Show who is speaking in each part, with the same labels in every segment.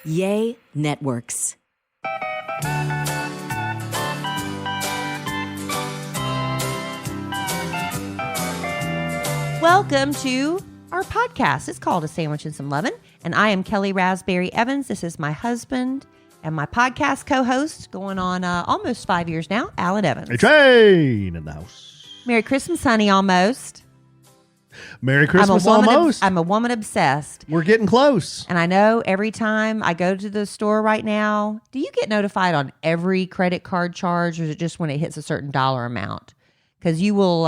Speaker 1: Yay Networks.
Speaker 2: Welcome to our podcast. It's called A Sandwich and Some Lovin', and I am Kelly Raspberry Evans. This is my husband and my podcast co-host, going on almost 5 years now, Alan Evans.
Speaker 3: Hey, train in the house.
Speaker 2: Merry Christmas, honey, almost.
Speaker 3: Merry Christmas, almost.
Speaker 2: I'm a woman obsessed.
Speaker 3: We're getting close.
Speaker 2: And I know every time I go to the store right now, do you get notified on every credit card charge, or is it just when it hits a certain dollar amount? Because you will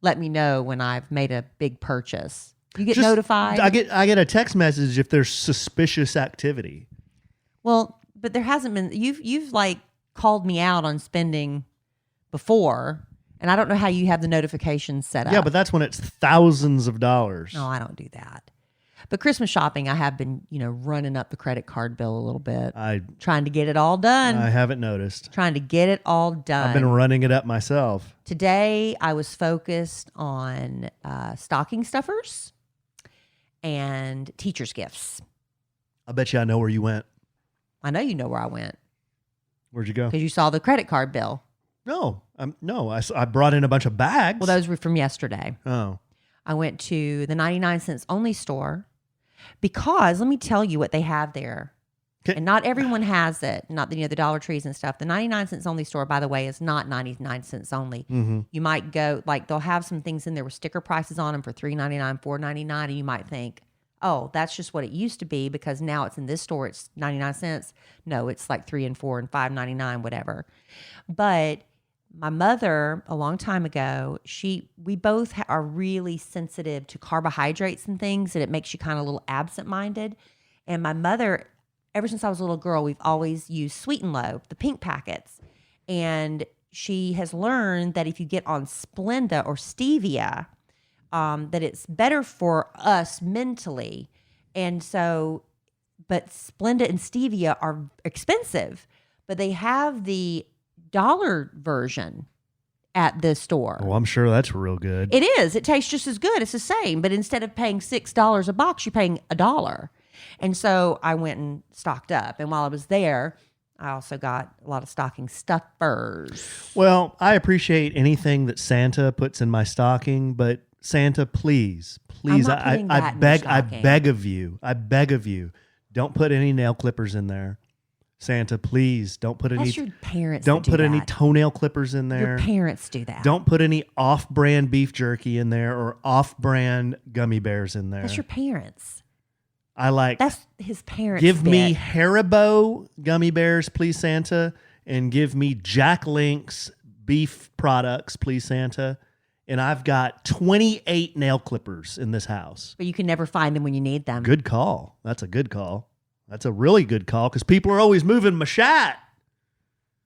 Speaker 2: let me know when I've made a big purchase. You get notified?
Speaker 3: I get a text message if there's suspicious activity.
Speaker 2: Well, but there hasn't been. You've like called me out on spending before, and I don't know how you have the notifications set up.
Speaker 3: Yeah, but that's when it's thousands of dollars.
Speaker 2: No, I don't do that. But Christmas shopping, I have been, running up the credit card bill a little bit. Trying to get it all done.
Speaker 3: I haven't noticed.
Speaker 2: Trying to get it all done.
Speaker 3: I've been running it up myself.
Speaker 2: Today, I was focused on stocking stuffers and teacher's gifts.
Speaker 3: I bet you I know where you went.
Speaker 2: I know you know where I went.
Speaker 3: Where'd you go?
Speaker 2: Because you saw the credit card bill.
Speaker 3: No, I brought in a bunch of bags.
Speaker 2: Well, those were from yesterday.
Speaker 3: Oh.
Speaker 2: I went to the 99 cents only store because let me tell you what they have there. And not everyone has it. Not the Dollar Trees and stuff. The 99 cents only store, by the way, is not 99 cents only.
Speaker 3: Mm-hmm.
Speaker 2: You might go, they'll have some things in there with sticker prices on them for $3.99, $4.99, and you might think, oh, that's just what it used to be because now it's in this store, it's 99 cents. No, it's like $3 and $4 and $5.99, whatever. But my mother, a long time ago, we both are really sensitive to carbohydrates and things, and it makes you kind of a little absent-minded. And my mother, ever since I was a little girl, we've always used Sweet and Low, the pink packets. And she has learned that if you get on Splenda or Stevia, that it's better for us mentally. And so, but Splenda and Stevia are expensive, but they have the dollar version at the store.
Speaker 3: Oh, I'm sure that's real good.
Speaker 2: It is. It tastes just as good. It's the same, but instead of paying $6 a box, you're paying $1. And so I went and stocked up. And while I was there, I also got a lot of stocking stuffers.
Speaker 3: Well, I appreciate anything that Santa puts in my stocking, but Santa, please, I beg of you, don't put any nail clippers in there. Santa, please don't put any.
Speaker 2: That's your parents.
Speaker 3: Don't put any
Speaker 2: that.
Speaker 3: toenail clippers in there.
Speaker 2: Your parents do that.
Speaker 3: Don't put any off-brand beef jerky in there or off-brand gummy bears in there.
Speaker 2: That's your parents.
Speaker 3: That's
Speaker 2: his parents.
Speaker 3: Give me Haribo gummy bears, please, Santa, and give me Jack Link's beef products, please, Santa. And I've got 28 nail clippers in this house.
Speaker 2: But you can never find them when you need them.
Speaker 3: Good call. That's a good call. That's a really good call because people are always moving my shot.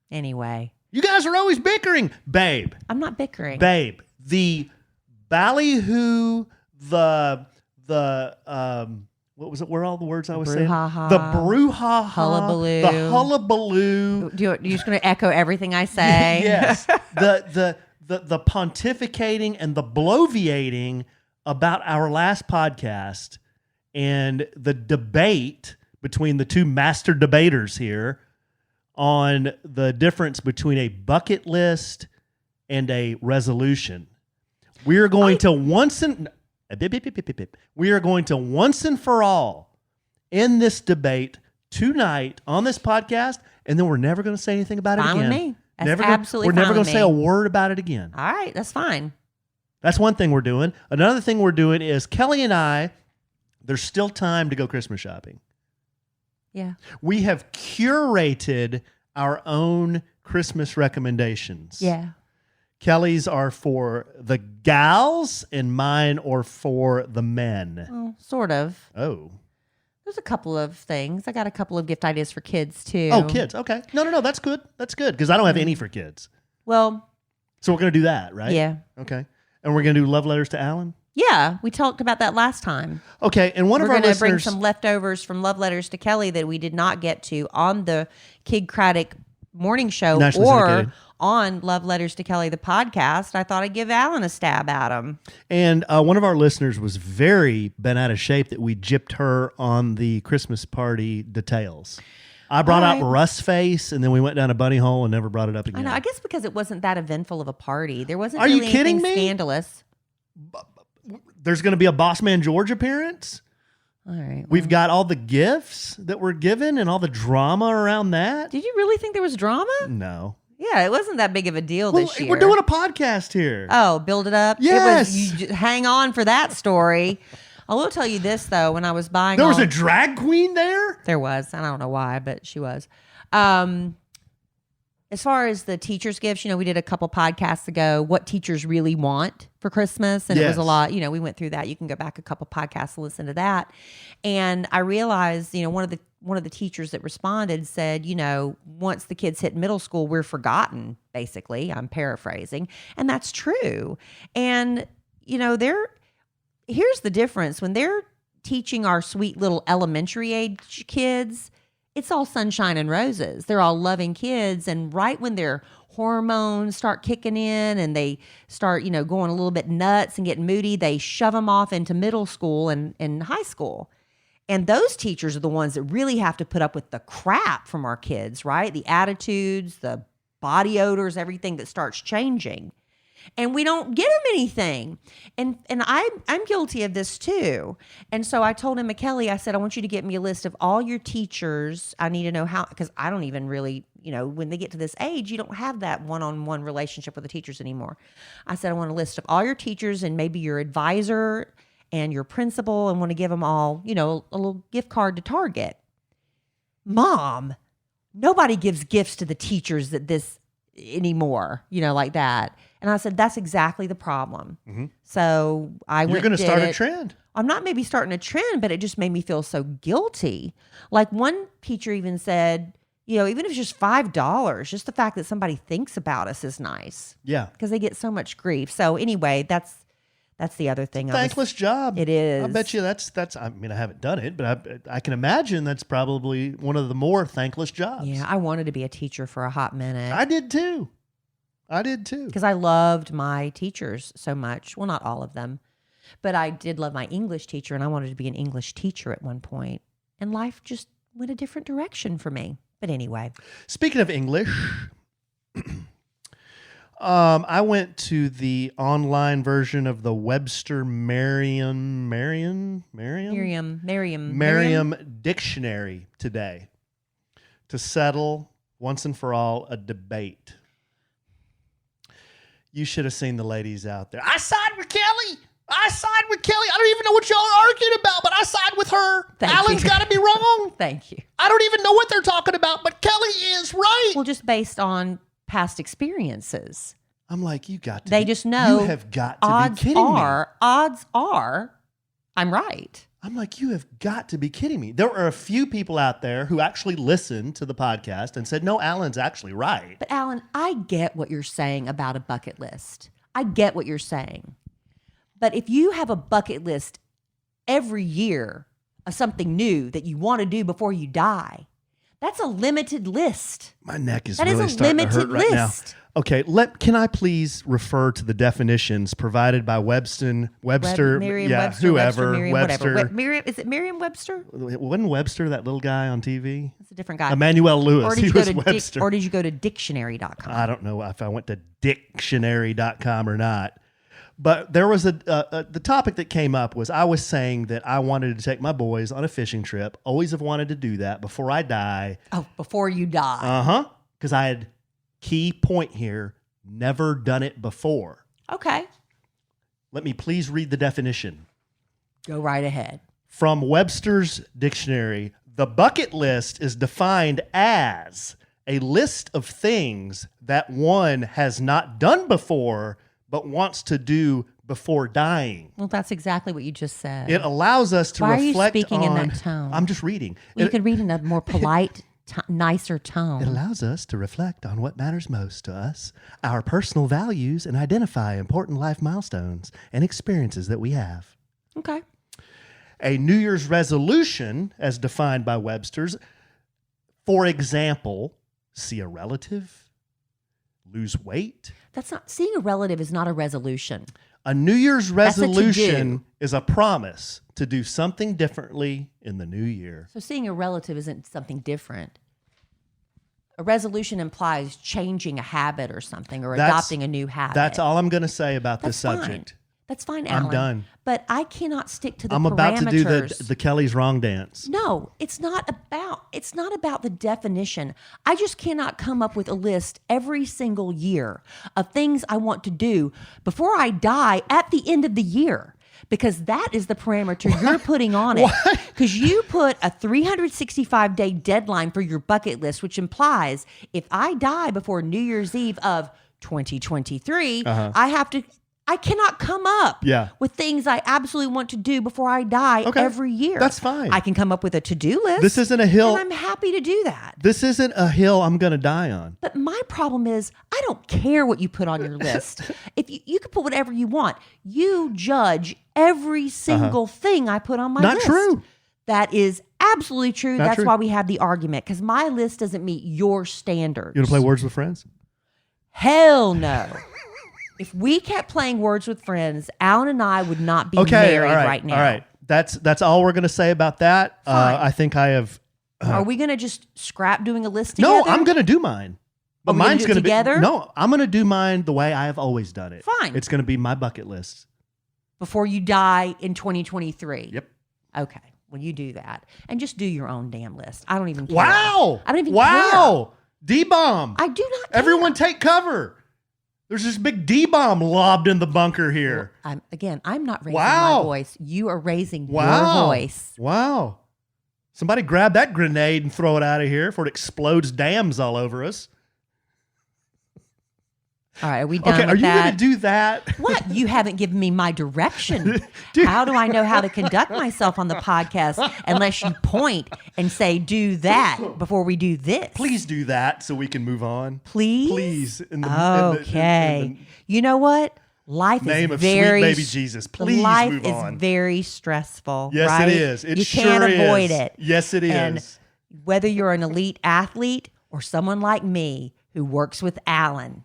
Speaker 2: Anyway.
Speaker 3: You guys are always bickering. Babe.
Speaker 2: I'm not bickering.
Speaker 3: Babe, the ballyhoo, what was it? Where are all the words I was saying? The brouhaha.
Speaker 2: Hullabaloo.
Speaker 3: The hullabaloo.
Speaker 2: You're just going to echo everything I say?
Speaker 3: Yes. The pontificating and the bloviating about our last podcast and the debate between the two master debaters here on the difference between a bucket list and a resolution. We are going to once and for all end this debate tonight on this podcast, and then we're never going to say anything about it again.
Speaker 2: Fine with me. That's
Speaker 3: absolutely
Speaker 2: fine with me.
Speaker 3: We're never going to say a word about it again.
Speaker 2: All right, that's fine.
Speaker 3: That's one thing we're doing. Another thing we're doing is Kelly and I, there's still time to go Christmas shopping.
Speaker 2: Yeah.
Speaker 3: We have curated our own Christmas recommendations.
Speaker 2: Yeah.
Speaker 3: Kelly's are for the gals and mine are for the men.
Speaker 2: Well, sort of.
Speaker 3: Oh.
Speaker 2: There's a couple of things. I got a couple of gift ideas for kids, too.
Speaker 3: Oh, kids. Okay. No. That's good. That's good because I don't have any for kids.
Speaker 2: Well.
Speaker 3: So we're going to do that, right?
Speaker 2: Yeah.
Speaker 3: Okay. And we're going to do love letters to Alan?
Speaker 2: Yeah. We talked about that last time.
Speaker 3: Okay. And we're
Speaker 2: going to bring some leftovers from love letters to Kelly that we did not get to on the Kid Craddock morning show
Speaker 3: Nationally
Speaker 2: or
Speaker 3: syndicated.
Speaker 2: on Love Letters to Kelly, the podcast, I thought I'd give Alan a stab at him.
Speaker 3: And one of our listeners was very bent out of shape that we gypped her on the Christmas party details. I brought
Speaker 2: All
Speaker 3: out
Speaker 2: right.
Speaker 3: Russ face, and then we went down a bunny hole and never brought it up
Speaker 2: I
Speaker 3: again.
Speaker 2: know. I guess because it wasn't that eventful of a party. There wasn't
Speaker 3: Are you
Speaker 2: really
Speaker 3: kidding
Speaker 2: anything
Speaker 3: me?
Speaker 2: scandalous.
Speaker 3: There's going to be a Boss Man George appearance.
Speaker 2: All right.
Speaker 3: We've got all the gifts that were given and all the drama around that.
Speaker 2: Did you really think there was drama?
Speaker 3: No.
Speaker 2: Yeah, it wasn't that big of a deal
Speaker 3: Well,
Speaker 2: this year.
Speaker 3: we're doing a podcast here.
Speaker 2: Oh, build it up?
Speaker 3: Yes.
Speaker 2: You just hang on for that story. I will tell you this, though. When I was buying
Speaker 3: There was
Speaker 2: all-
Speaker 3: a drag queen there?
Speaker 2: There was. I don't know why, but she was. As far as the teachers' gifts, we did a couple podcasts ago, what teachers really want for Christmas. And it was a
Speaker 3: Yes.
Speaker 2: lot, we went through that. You can go back a couple podcasts and listen to that. And I realized, one of the teachers that responded said, once the kids hit middle school, we're forgotten, basically. I'm paraphrasing. And that's true. And, here's the difference. When they're teaching our sweet little elementary age kids, it's all sunshine and roses. They're all loving kids. And right when their hormones start kicking in and they start, going a little bit nuts and getting moody, they shove them off into middle school and high school. And those teachers are the ones that really have to put up with the crap from our kids, right? The attitudes, the body odors, everything that starts changing. And we don't give them anything. And I'm guilty of this too. And so I told him, Kelly, I said, I want you to get me a list of all your teachers. I need to know how, because I don't even really, when they get to this age, you don't have that one-on-one relationship with the teachers anymore. I said, I want a list of all your teachers and maybe your advisor and your principal, and want to give them all, a little gift card to Target. Mom, nobody gives gifts to the teachers anymore, like that. And I said, that's exactly the problem.
Speaker 3: Mm-hmm.
Speaker 2: So
Speaker 3: You're going to start a trend.
Speaker 2: I'm not maybe starting a trend, but it just made me feel so guilty. Like one teacher even said, even if it's just $5, just the fact that somebody thinks about us is nice.
Speaker 3: Yeah.
Speaker 2: Because they get so much grief. So anyway, that's the other thing.
Speaker 3: Thankless job.
Speaker 2: It is.
Speaker 3: I bet you that's. I mean, I haven't done it, but I can imagine that's probably one of the more thankless jobs.
Speaker 2: Yeah, I wanted to be a teacher for a hot minute.
Speaker 3: I did too.
Speaker 2: Because I loved my teachers so much. Well, not all of them, but I did love my English teacher, and I wanted to be an English teacher at one point. And life just went a different direction for me. But anyway.
Speaker 3: Speaking of English, I went to the online version of the Webster Merriam Dictionary today to settle once and for all a debate. You should have seen the ladies out there. I side with Kelly. I don't even know what y'all are arguing about, but I side with her. Alan's got to be wrong.
Speaker 2: Thank you.
Speaker 3: I don't even know what they're talking about, but Kelly is right.
Speaker 2: Well, just based on past experiences.
Speaker 3: I'm like, you got to.
Speaker 2: They just know.
Speaker 3: You have got to be kidding me.
Speaker 2: Odds are, I'm right.
Speaker 3: I'm like, you have got to be kidding me. There are a few people out there who actually listened to the podcast and said, no, Alan's actually right.
Speaker 2: But Alan, I get what you're saying about a bucket list. I get what you're saying. But if you have a bucket list every year of something new that you want to do before you die, that's a limited list.
Speaker 3: My neck is
Speaker 2: That
Speaker 3: really
Speaker 2: is a
Speaker 3: starting to hurt
Speaker 2: limited
Speaker 3: right now.
Speaker 2: list.
Speaker 3: Okay, can I please refer to the definitions provided by Webster,
Speaker 2: Merriam-Webster,
Speaker 3: whoever,
Speaker 2: whatever. Is it Merriam-Webster?
Speaker 3: Wasn't Webster that little guy on TV?
Speaker 2: It's a different guy.
Speaker 3: Emmanuel Lewis.
Speaker 2: Or did
Speaker 3: He
Speaker 2: you go
Speaker 3: was
Speaker 2: to
Speaker 3: Webster.
Speaker 2: or did you go to dictionary.com?
Speaker 3: I don't know if I went to dictionary.com or not. But there was the topic that came up was I was saying that I wanted to take my boys on a fishing trip. Always have wanted to do that before I die.
Speaker 2: Oh, before you die.
Speaker 3: Uh-huh. Because I had, key point here, never done it before.
Speaker 2: Okay.
Speaker 3: Let me please read the definition.
Speaker 2: Go right ahead.
Speaker 3: From Webster's dictionary, the bucket list is defined as a list of things that one has not done before but wants to do before dying.
Speaker 2: Well, that's exactly what you just said.
Speaker 3: It allows us to
Speaker 2: Why
Speaker 3: reflect
Speaker 2: are you speaking
Speaker 3: on...
Speaker 2: in that tone?
Speaker 3: I'm just reading.
Speaker 2: You could read in a more polite, nicer tone.
Speaker 3: It allows us to reflect on what matters most to us, our personal values, and identify important life milestones and experiences that we have.
Speaker 2: Okay.
Speaker 3: A New Year's resolution, as defined by Webster's, for example, see a relative, lose weight.
Speaker 2: Seeing a relative is not a resolution.
Speaker 3: A New Year's
Speaker 2: That's a
Speaker 3: resolution
Speaker 2: to-do.
Speaker 3: is a promise to do something differently in the new year.
Speaker 2: So seeing a relative isn't something different. A resolution implies changing a habit or something, or adopting a new habit.
Speaker 3: That's all I'm going to say about this
Speaker 2: That's
Speaker 3: subject.
Speaker 2: Fine. That's fine, Alan.
Speaker 3: I'm done.
Speaker 2: But I cannot stick to the
Speaker 3: I'm
Speaker 2: parameters.
Speaker 3: about to do the Kelly's wrong dance.
Speaker 2: No, it's not about the definition. I just cannot come up with a list every single year of things I want to do before I die at the end of the year, because that is the parameter you're putting on it. Because you put a 365-day deadline for your bucket list, which implies if I die before New Year's Eve of 2023, I cannot come up with things I absolutely want to do before I die every year.
Speaker 3: That's fine.
Speaker 2: I can come up with a to-do list.
Speaker 3: This isn't a hill.
Speaker 2: And I'm happy to do that.
Speaker 3: This isn't a hill I'm going to die on.
Speaker 2: But my problem is I don't care what you put on your list. If you can put whatever you want. You judge every single thing I put on my list.
Speaker 3: Not true.
Speaker 2: That is absolutely true.
Speaker 3: Not
Speaker 2: That's
Speaker 3: true.
Speaker 2: why we have the argument, because my list doesn't meet your standards.
Speaker 3: You want to play Words with Friends?
Speaker 2: Hell no. If we kept playing Words with Friends, Alan and I would not be married right now.
Speaker 3: All right. That's all we're going to say about that. I think I have.
Speaker 2: Are we going to just scrap doing a list together?
Speaker 3: No, I'm going to do mine. But
Speaker 2: Are we gonna
Speaker 3: mine's
Speaker 2: do it
Speaker 3: going to be
Speaker 2: together?
Speaker 3: No, I'm going to do mine the way I have always done it.
Speaker 2: Fine.
Speaker 3: It's going to be my bucket list.
Speaker 2: Before you die in 2023.
Speaker 3: Yep.
Speaker 2: Okay. Well, you do that. And just do your own damn list. I don't even care.
Speaker 3: Wow.
Speaker 2: I don't even
Speaker 3: care. D-bomb.
Speaker 2: I do not care.
Speaker 3: Everyone take cover. There's this big D-bomb lobbed in the bunker here.
Speaker 2: I'm not raising my voice. You are raising your voice.
Speaker 3: Wow. Somebody grab that grenade and throw it out of here before it explodes dams all over us.
Speaker 2: All right, are we done
Speaker 3: Okay,
Speaker 2: with
Speaker 3: are you
Speaker 2: that?
Speaker 3: going to do that?
Speaker 2: What? You haven't given me my direction. How do I know how to conduct myself on the podcast unless you point and say, do that before we do this?
Speaker 3: Please do that so we can move on.
Speaker 2: Please?
Speaker 3: Please.
Speaker 2: Okay. You know what? Life
Speaker 3: name
Speaker 2: is
Speaker 3: of
Speaker 2: very
Speaker 3: sweet baby Jesus. Please
Speaker 2: life
Speaker 3: move on.
Speaker 2: is very stressful.
Speaker 3: Yes,
Speaker 2: right?
Speaker 3: it is. It
Speaker 2: you
Speaker 3: sure
Speaker 2: can't
Speaker 3: is.
Speaker 2: avoid it.
Speaker 3: Yes, it is.
Speaker 2: And whether you're an elite athlete or someone like me who works with Alan.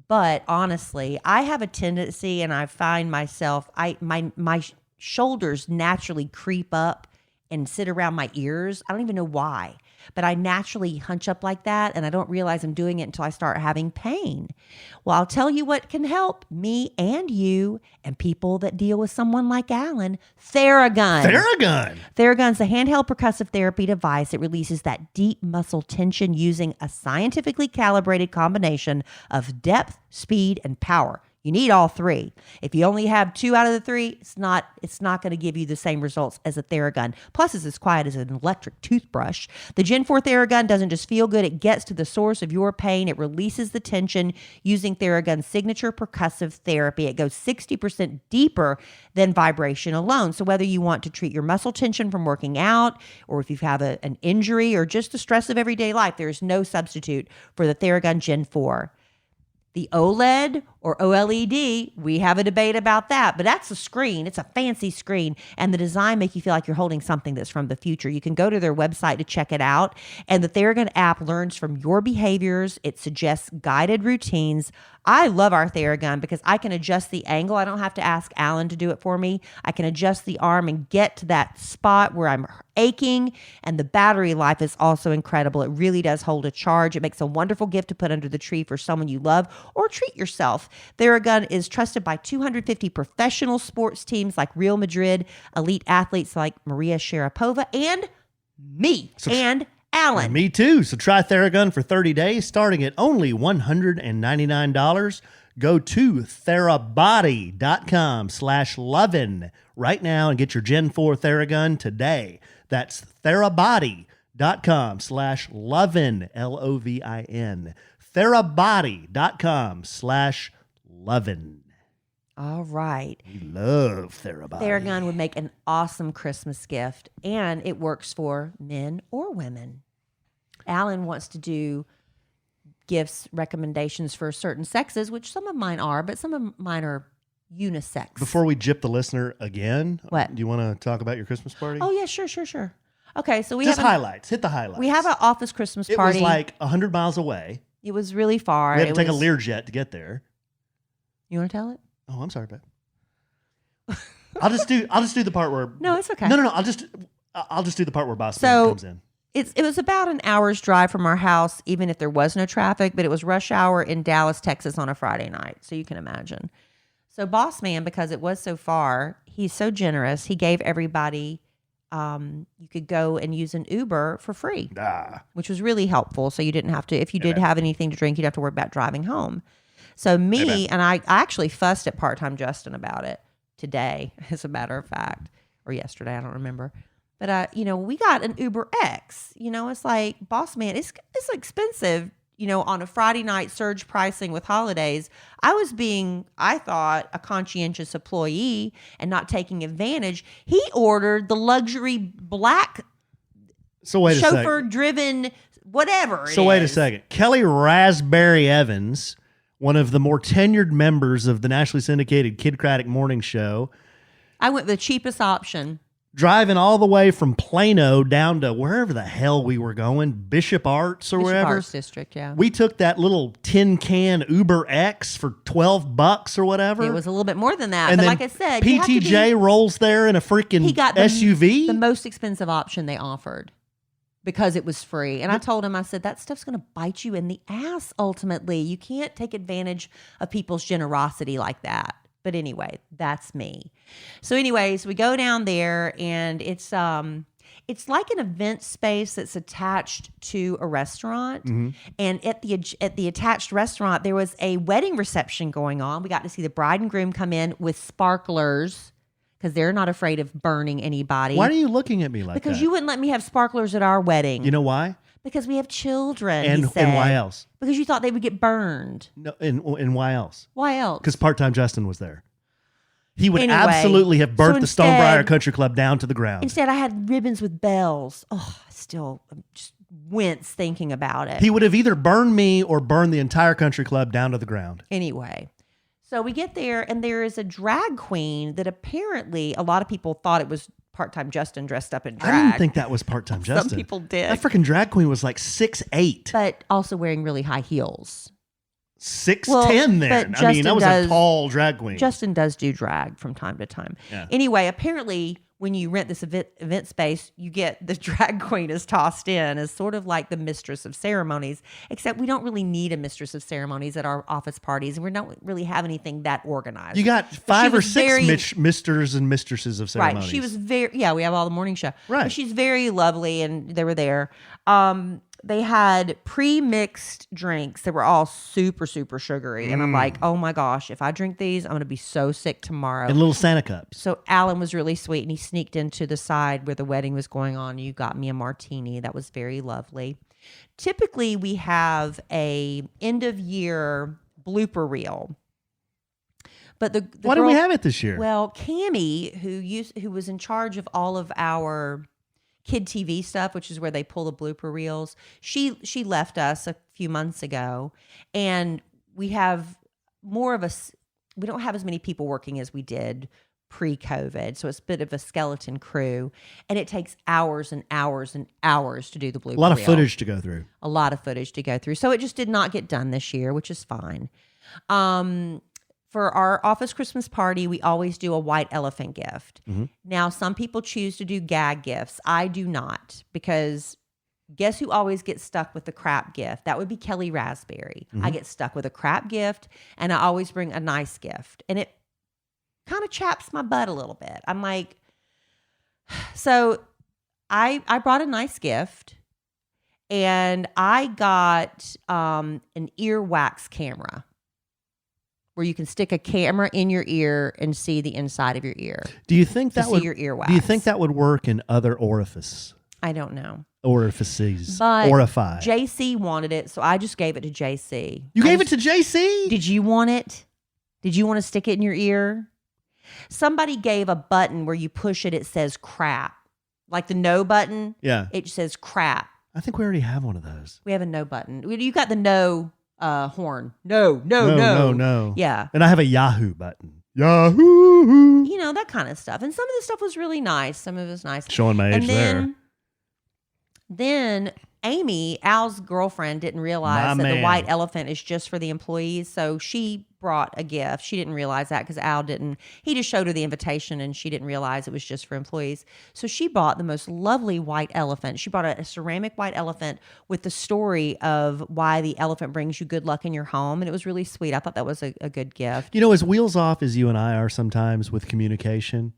Speaker 2: But honestly, I have a tendency, and I find myself, my shoulders naturally creep up and sit around my ears. I don't even know why, but I naturally hunch up like that, and I don't realize I'm doing it until I start having pain. Well, I'll tell you what can help me and you and people that deal with someone like Alan. Theragun.
Speaker 3: Theragun.
Speaker 2: Theragun's a handheld percussive therapy device. It releases that deep muscle tension using a scientifically calibrated combination of depth, speed, and power. You need all three. If you only have 2 out of the 3, it's not going to give you the same results as a Theragun. Plus, it's as quiet as an electric toothbrush. The Gen 4 Theragun doesn't just feel good. It gets to the source of your pain. It releases the tension using Theragun's signature percussive therapy. It goes 60% deeper than vibration alone. So whether you want to treat your muscle tension from working out, or if you have an injury or just the stress of everyday life, there is no substitute for the Theragun Gen 4. The OLED or OLED, we have a debate about that, but that's a screen. It's a fancy screen, and the design make you feel like you're holding something that's from the future. You can go to their website to check it out, and the Theragun app learns from your behaviors. It suggests guided routines. I love our Theragun because I can adjust the angle. I don't have to ask Alan to do it for me. I can adjust the arm and get to that spot where I'm aching, and the battery life is also incredible. It really does hold a charge. It makes a wonderful gift to put under the tree for someone you love, or treat yourself. Theragun is trusted by 250 professional sports teams like Real Madrid, elite athletes like Maria Sharapova, and me, and Alan.
Speaker 3: Me too. So try Theragun for 30 days, starting at only $199. Go to therabody.com/lovin' right now and get your Gen 4 Theragun today. That's therabody.com/lovin', LOVIN. Therabody.com/lovin'.
Speaker 2: All right.
Speaker 3: We love Therabody.
Speaker 2: Theragun would make an awesome Christmas gift, and it works for men or women. Alan wants to do gifts recommendations for certain sexes, which some of mine are, but some of mine are unisex.
Speaker 3: Before we gyp the listener again,
Speaker 2: What?
Speaker 3: Do you want to talk about your Christmas party?
Speaker 2: Oh, yeah, sure. Okay, so we
Speaker 3: Just
Speaker 2: have
Speaker 3: highlights. Hit the highlights.
Speaker 2: we have an office Christmas
Speaker 3: It
Speaker 2: party.
Speaker 3: was like 100 miles away.
Speaker 2: It was really far.
Speaker 3: We had to take a
Speaker 2: was-
Speaker 3: Learjet to get there.
Speaker 2: You want to tell it?
Speaker 3: Oh, I'm sorry, babe. I'll just do the part where
Speaker 2: No, it's okay.
Speaker 3: No. I'll just do the part where Boss Man
Speaker 2: So-
Speaker 3: comes in.
Speaker 2: It was about an hour's drive from our house, even if there was no traffic, but it was rush hour in Dallas, Texas on a Friday night. So you can imagine. So Boss Man, because it was so far, he's so generous. He gave everybody, you could go and use an Uber for free, which was really helpful. So you didn't have to, if you did have anything to drink, you'd have to worry about driving home. So me, and I actually fussed at Part-Time Justin about it today, as a matter of fact, or yesterday, I don't remember. But, we got an Uber X. It's like, Boss Man, it's expensive, on a Friday night surge pricing with holidays. I was being, I thought, a conscientious employee and not taking advantage. He ordered the luxury black chauffeur-driven whatever.
Speaker 3: So wait a second. Kelly Raspberry Evans, one of the more tenured members of the nationally syndicated Kidcratic Morning Show,
Speaker 2: I went with the cheapest option.
Speaker 3: driving all the way from Plano down to wherever the hell we were going, Bishop Arts or
Speaker 2: Bishop
Speaker 3: wherever.
Speaker 2: Arts District, yeah.
Speaker 3: We took that little tin can Uber X for $12 or whatever.
Speaker 2: It was a little bit more than that.
Speaker 3: And
Speaker 2: But
Speaker 3: then
Speaker 2: like I said, you have to
Speaker 3: PTJ rolls there in a freaking
Speaker 2: he got the,
Speaker 3: SUV.
Speaker 2: the most expensive option they offered because it was free. And I told him, I said, that stuff's going to bite you in the ass ultimately. You can't take advantage of people's generosity like that. But anyway, that's me. So anyways, we go down there and it's like an event space that's attached to a restaurant.
Speaker 3: Mm-hmm.
Speaker 2: And at the attached restaurant, there was a wedding reception going on. We got to see the bride and groom come in with sparklers because they're not afraid of burning anybody.
Speaker 3: Why are you looking at me like that?
Speaker 2: Because you wouldn't let me have sparklers at our wedding.
Speaker 3: You know why?
Speaker 2: Because we have children,
Speaker 3: And
Speaker 2: he said.
Speaker 3: why else?
Speaker 2: Because you thought they would get burned.
Speaker 3: No, and why else?
Speaker 2: Why else?
Speaker 3: Because Part-Time Justin was there. He would
Speaker 2: Anyway,
Speaker 3: absolutely have burnt
Speaker 2: so
Speaker 3: the Stonebriar
Speaker 2: instead-
Speaker 3: Country Club down to the ground.
Speaker 2: Instead, I had ribbons with bells. Oh, I still just wince thinking about it.
Speaker 3: He would have either burned me or burned the entire country club down to the ground.
Speaker 2: Anyway, so we get there, and there is a drag queen that apparently a lot of people thought it was Part-Time Justin dressed up in drag.
Speaker 3: I didn't think that was Part-Time Justin.
Speaker 2: Some people did.
Speaker 3: That freaking drag queen was like 6'8",
Speaker 2: But also wearing really high heels.
Speaker 3: 6'10".
Speaker 2: Well,
Speaker 3: then
Speaker 2: but
Speaker 3: I mean,
Speaker 2: Justin
Speaker 3: that was
Speaker 2: does-
Speaker 3: a tall drag queen.
Speaker 2: Justin does do drag from time to time.
Speaker 3: Yeah.
Speaker 2: Anyway, apparently when you rent this event space, you get the drag queen is tossed in as sort of like the mistress of ceremonies, except we don't really need a mistress of ceremonies at our office parties. And we don't really have anything that organized.
Speaker 3: You got
Speaker 2: But she
Speaker 3: 5 or
Speaker 2: was
Speaker 3: 6
Speaker 2: very-
Speaker 3: misters and mistresses of ceremonies.
Speaker 2: Right. She was we have all the morning show.
Speaker 3: Right.
Speaker 2: But she's very lovely and they were there. They had pre-mixed drinks that were all super, super sugary. And I'm like, oh my gosh, if I drink these, I'm going to be so sick tomorrow.
Speaker 3: And little Santa cups.
Speaker 2: So Alan was really sweet and he sneaked into the side where the wedding was going on. You got me a martini. That was very lovely. Typically we have a end of year blooper reel. But the
Speaker 3: Why
Speaker 2: girl,
Speaker 3: did we have it this year?
Speaker 2: Well, Cammie, who was in charge of all of our Kid TV stuff, which is where they pull the blooper reels, she left us a few months ago, and we have we don't have as many people working as we did pre-COVID, so it's a bit of a skeleton crew, and it takes hours and hours and hours to do the blooper
Speaker 3: a lot of
Speaker 2: reel.
Speaker 3: footage to go through.
Speaker 2: A lot of footage to go through. So it just did not get done this year, which is fine. For our office Christmas party, we always do a white elephant gift.
Speaker 3: Mm-hmm.
Speaker 2: Now, some people choose to do gag gifts. I do not, because guess who always gets stuck with the crap gift? That would be Kelly Raspberry.
Speaker 3: Mm-hmm.
Speaker 2: I get stuck with a crap gift, and I always bring a nice gift. And it kind of chaps my butt a little bit. I'm like, so I brought a nice gift, and I got an earwax camera, where you can stick a camera in your ear and see the inside of your ear.
Speaker 3: Do you think
Speaker 2: To
Speaker 3: that
Speaker 2: see
Speaker 3: would
Speaker 2: your earwax.
Speaker 3: Do you think that would work in other orifices?
Speaker 2: I don't know.
Speaker 3: Orifices.
Speaker 2: But
Speaker 3: Orify.
Speaker 2: JC wanted it, so I just gave it to JC.
Speaker 3: You gave it to JC?
Speaker 2: Did you want it? Did you want to stick it in your ear? Somebody gave a button where you push it, it says crap. Like the no button,
Speaker 3: Yeah.
Speaker 2: it says crap.
Speaker 3: I think we already have one of those.
Speaker 2: We have a no button. You got the no horn. No. Yeah.
Speaker 3: And I have a Yahoo button. Yahoo!
Speaker 2: You know, that kind of stuff. And some of the stuff was really nice. Some of it was nice.
Speaker 3: Showing my age
Speaker 2: And then
Speaker 3: there.
Speaker 2: Then Amy, Al's girlfriend, didn't realize
Speaker 3: My
Speaker 2: that the
Speaker 3: man.
Speaker 2: white elephant is just for the employees. So she brought a gift. She didn't realize that because Al didn't. He just showed her the invitation and she didn't realize it was just for employees. So she bought the most lovely white elephant. She bought a ceramic white elephant with the story of why the elephant brings you good luck in your home. And it was really sweet. I thought that was a good gift.
Speaker 3: You know, as wheels off as you and I are sometimes with communication,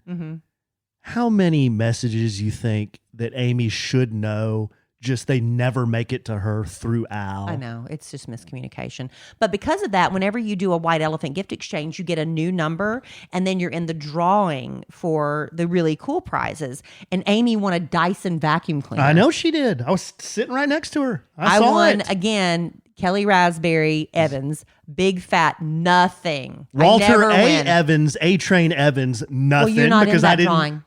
Speaker 3: how many messages you think that Amy should know, just they never make it to her through Al?
Speaker 2: I know. It's just miscommunication. But because of that, whenever you do a white elephant gift exchange, you get a new number and then you're in the drawing for the really cool prizes. And Amy won a Dyson vacuum cleaner.
Speaker 3: I know she did. I was sitting right next to her. I saw
Speaker 2: won
Speaker 3: it.
Speaker 2: again. Kelly Raspberry Evans, big fat nothing. I
Speaker 3: Walter
Speaker 2: never
Speaker 3: A.
Speaker 2: win.
Speaker 3: Evans, A. Train Evans, nothing.
Speaker 2: Well, you're not
Speaker 3: because
Speaker 2: in that
Speaker 3: I didn't.
Speaker 2: drawing.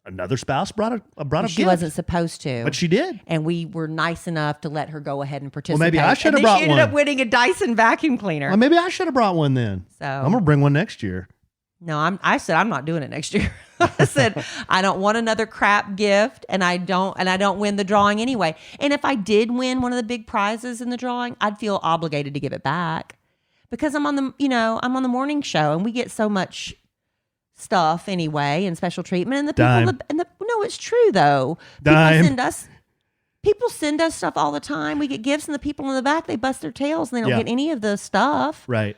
Speaker 3: Another spouse brought a
Speaker 2: She
Speaker 3: gift.
Speaker 2: wasn't supposed to.
Speaker 3: But she did.
Speaker 2: And we were nice enough to let her go ahead and participate.
Speaker 3: maybe I should have
Speaker 2: and then
Speaker 3: brought
Speaker 2: she ended
Speaker 3: one.
Speaker 2: up winning a Dyson vacuum cleaner.
Speaker 3: Well, maybe I should have brought one then.
Speaker 2: So
Speaker 3: I'm gonna bring one next year.
Speaker 2: No, I said I'm not doing it next year. I said I don't want another crap gift, and I don't win the drawing anyway. And if I did win one of the big prizes in the drawing, I'd feel obligated to give it back because I'm on the morning show, and we get so much stuff anyway and special treatment. And the
Speaker 3: Dime.
Speaker 2: people, no, it's true though.
Speaker 3: Dime.
Speaker 2: People send us stuff all the time. We get gifts, and the people in the back, they bust their tails, and they don't get any of the stuff.
Speaker 3: Right.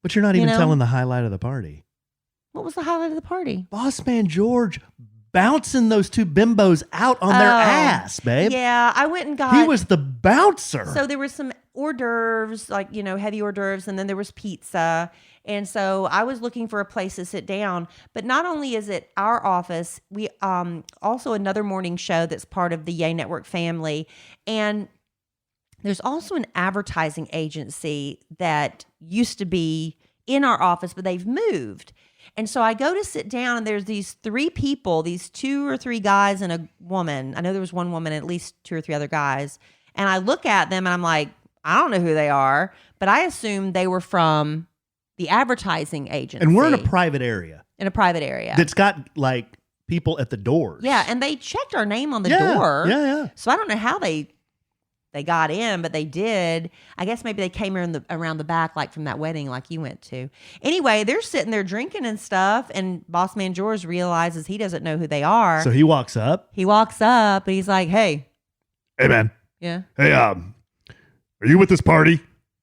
Speaker 3: But you're not even
Speaker 2: know?
Speaker 3: telling the highlight of the party.
Speaker 2: What was the highlight of the party?
Speaker 3: Boss Man George bouncing those two bimbos out on their ass, babe.
Speaker 2: Yeah, I went and got.
Speaker 3: He was the bouncer.
Speaker 2: So there was some hors d'oeuvres, like, heavy hors d'oeuvres, and then there was pizza. And so I was looking for a place to sit down. But not only is it our office, we also another morning show that's part of the Yay Network family. And there's also an advertising agency that used to be in our office, but they've moved. And so I go to sit down, and there's these three people, these 2 or 3 guys and a woman. I know there was one woman and at least 2 or 3 other guys. And I look at them, and I'm like, I don't know who they are, but I assumed they were from the advertising agency.
Speaker 3: And we're in a private area.
Speaker 2: In a private area.
Speaker 3: That's got like people at the doors.
Speaker 2: Yeah, and they checked our name on the door.
Speaker 3: Yeah.
Speaker 2: So I don't know how they got in, but they did. I guess maybe they came around the back, like from that wedding like you went to. Anyway, they're sitting there drinking and stuff, and Boss Man George realizes he doesn't know who they are.
Speaker 3: So he walks up.
Speaker 2: He walks up, and he's like, hey,
Speaker 3: man.
Speaker 2: Yeah.
Speaker 3: Hey, are you with this party?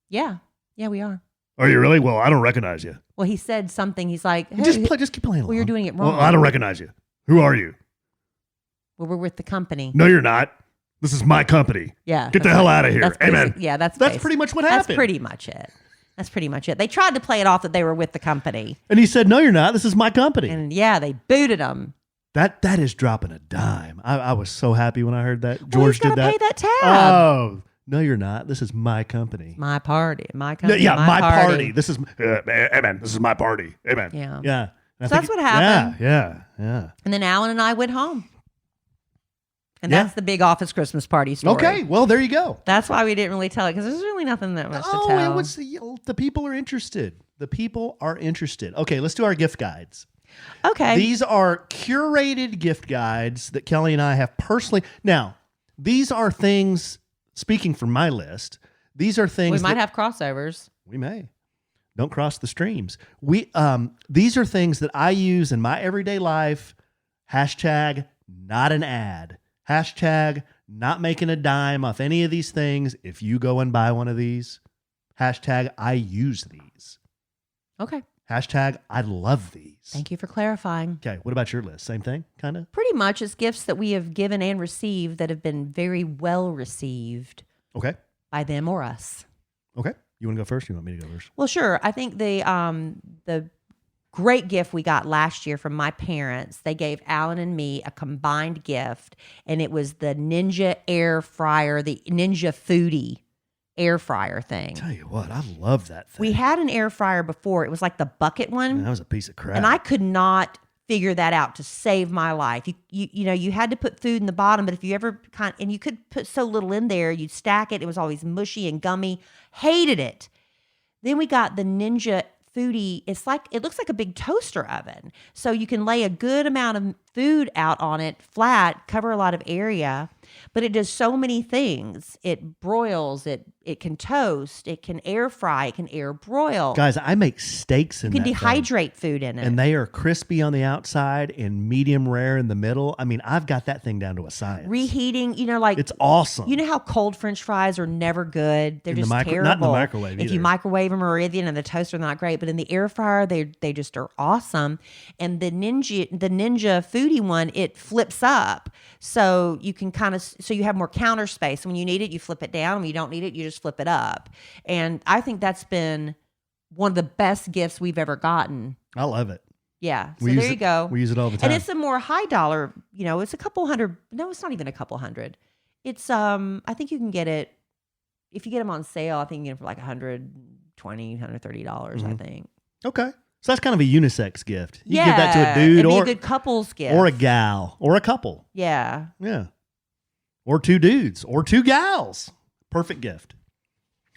Speaker 2: Yeah, we are.
Speaker 3: Are you really? Well, I don't recognize you.
Speaker 2: Well, he said something. He's like, hey,
Speaker 3: Just keep playing along.
Speaker 2: well, you're doing it wrong.
Speaker 3: Well, I don't recognize you. Who are you?
Speaker 2: Well, we're with the company.
Speaker 3: No, you're not. This is my company.
Speaker 2: Yeah.
Speaker 3: Get the hell out of here. Amen.
Speaker 2: Yeah, that's
Speaker 3: pretty much what happened.
Speaker 2: That's pretty much it. They tried to play it off that they were with the company.
Speaker 3: And he said, no, you're not. This is my company.
Speaker 2: And yeah, they booted him.
Speaker 3: That is dropping a dime. I was so happy when I heard that.
Speaker 2: Well,
Speaker 3: George
Speaker 2: he's gotta
Speaker 3: did that.
Speaker 2: pay that tab.
Speaker 3: Oh, no, you're not. This is my company.
Speaker 2: My party. My
Speaker 3: No,
Speaker 2: company.
Speaker 3: yeah, my
Speaker 2: party.
Speaker 3: party. This is, amen. This is my party. Amen.
Speaker 2: Yeah.
Speaker 3: Yeah.
Speaker 2: So that's what happened.
Speaker 3: Yeah.
Speaker 2: And then Alan and I went home. And
Speaker 3: Yeah.
Speaker 2: that's the big office Christmas party story.
Speaker 3: Okay, well, there you go.
Speaker 2: That's why we didn't really tell it, because there's really nothing that much to tell.
Speaker 3: Oh, it was the people are interested. The people are interested. Okay, let's do our gift guides.
Speaker 2: Okay.
Speaker 3: These are curated gift guides that Kelly and I have personally. Now, these are things, speaking from my list, these are things
Speaker 2: we might have crossovers.
Speaker 3: we may. Don't cross the streams. These are things that I use in my everyday life. Hashtag not an ad. Hashtag not making a dime off any of these things. If you go and buy one of these, hashtag I use these.
Speaker 2: Okay.
Speaker 3: Hashtag I love these.
Speaker 2: Thank you for clarifying.
Speaker 3: Okay, what about your list? Same thing, kind of?
Speaker 2: Pretty much it's gifts that we have given and received that have been very well received
Speaker 3: Okay.
Speaker 2: by them or us.
Speaker 3: Okay. You want to go first? You want me to go first?
Speaker 2: Well, sure. I think the great gift we got last year from my parents, they gave Alan and me a combined gift, and it was the Ninja air fryer, the Ninja Foodie air fryer thing.
Speaker 3: Tell you what, I love that thing.
Speaker 2: We had an air fryer before. It was like the bucket one.
Speaker 3: Man, that was a piece of crap.
Speaker 2: And I could not figure that out to save my life. You had to put food in the bottom, but if you ever and you could put so little in there, you'd stack it. It was always mushy and gummy. Hated it. Then we got the Ninja Foodie. It looks like a big toaster oven. So you can lay a good amount of food out on it flat, cover a lot of area. But it does so many things. It broils, it can toast, it can air fry, it can air broil.
Speaker 3: Guys, I make steaks in
Speaker 2: You can
Speaker 3: that thing,
Speaker 2: dehydrate food in it.
Speaker 3: and they are crispy on the outside and medium rare in the middle. I mean, I've got that thing down to a science.
Speaker 2: Reheating, like
Speaker 3: It's awesome.
Speaker 2: you know how cold French fries are never good. They're
Speaker 3: In the
Speaker 2: just
Speaker 3: micro-
Speaker 2: terrible.
Speaker 3: not in the microwave
Speaker 2: If you
Speaker 3: either.
Speaker 2: microwave them or in the toaster, they're not great. But in the air fryer, they just are awesome. And the Ninja Foodie one, it flips up, so you can so you have more counter space. When you need it, you flip it down. When you don't need it, you just flip it up. And I think that's been one of the best gifts we've ever gotten.
Speaker 3: I love it.
Speaker 2: Yeah. So
Speaker 3: We use
Speaker 2: there you
Speaker 3: it-
Speaker 2: go.
Speaker 3: we use it all the time.
Speaker 2: And it's a more high dollar, it's a couple hundred. No, it's not even a couple hundred. It's, I think you can get it, if you get them on sale, I think you can get it for like $120, $130, I think.
Speaker 3: Okay. So that's kind of a unisex gift. You
Speaker 2: Yeah.
Speaker 3: give that to a dude
Speaker 2: it'd be
Speaker 3: or
Speaker 2: a good couple's gift.
Speaker 3: or a gal or a couple.
Speaker 2: Yeah.
Speaker 3: Yeah. Or two dudes or two gals. Perfect gift.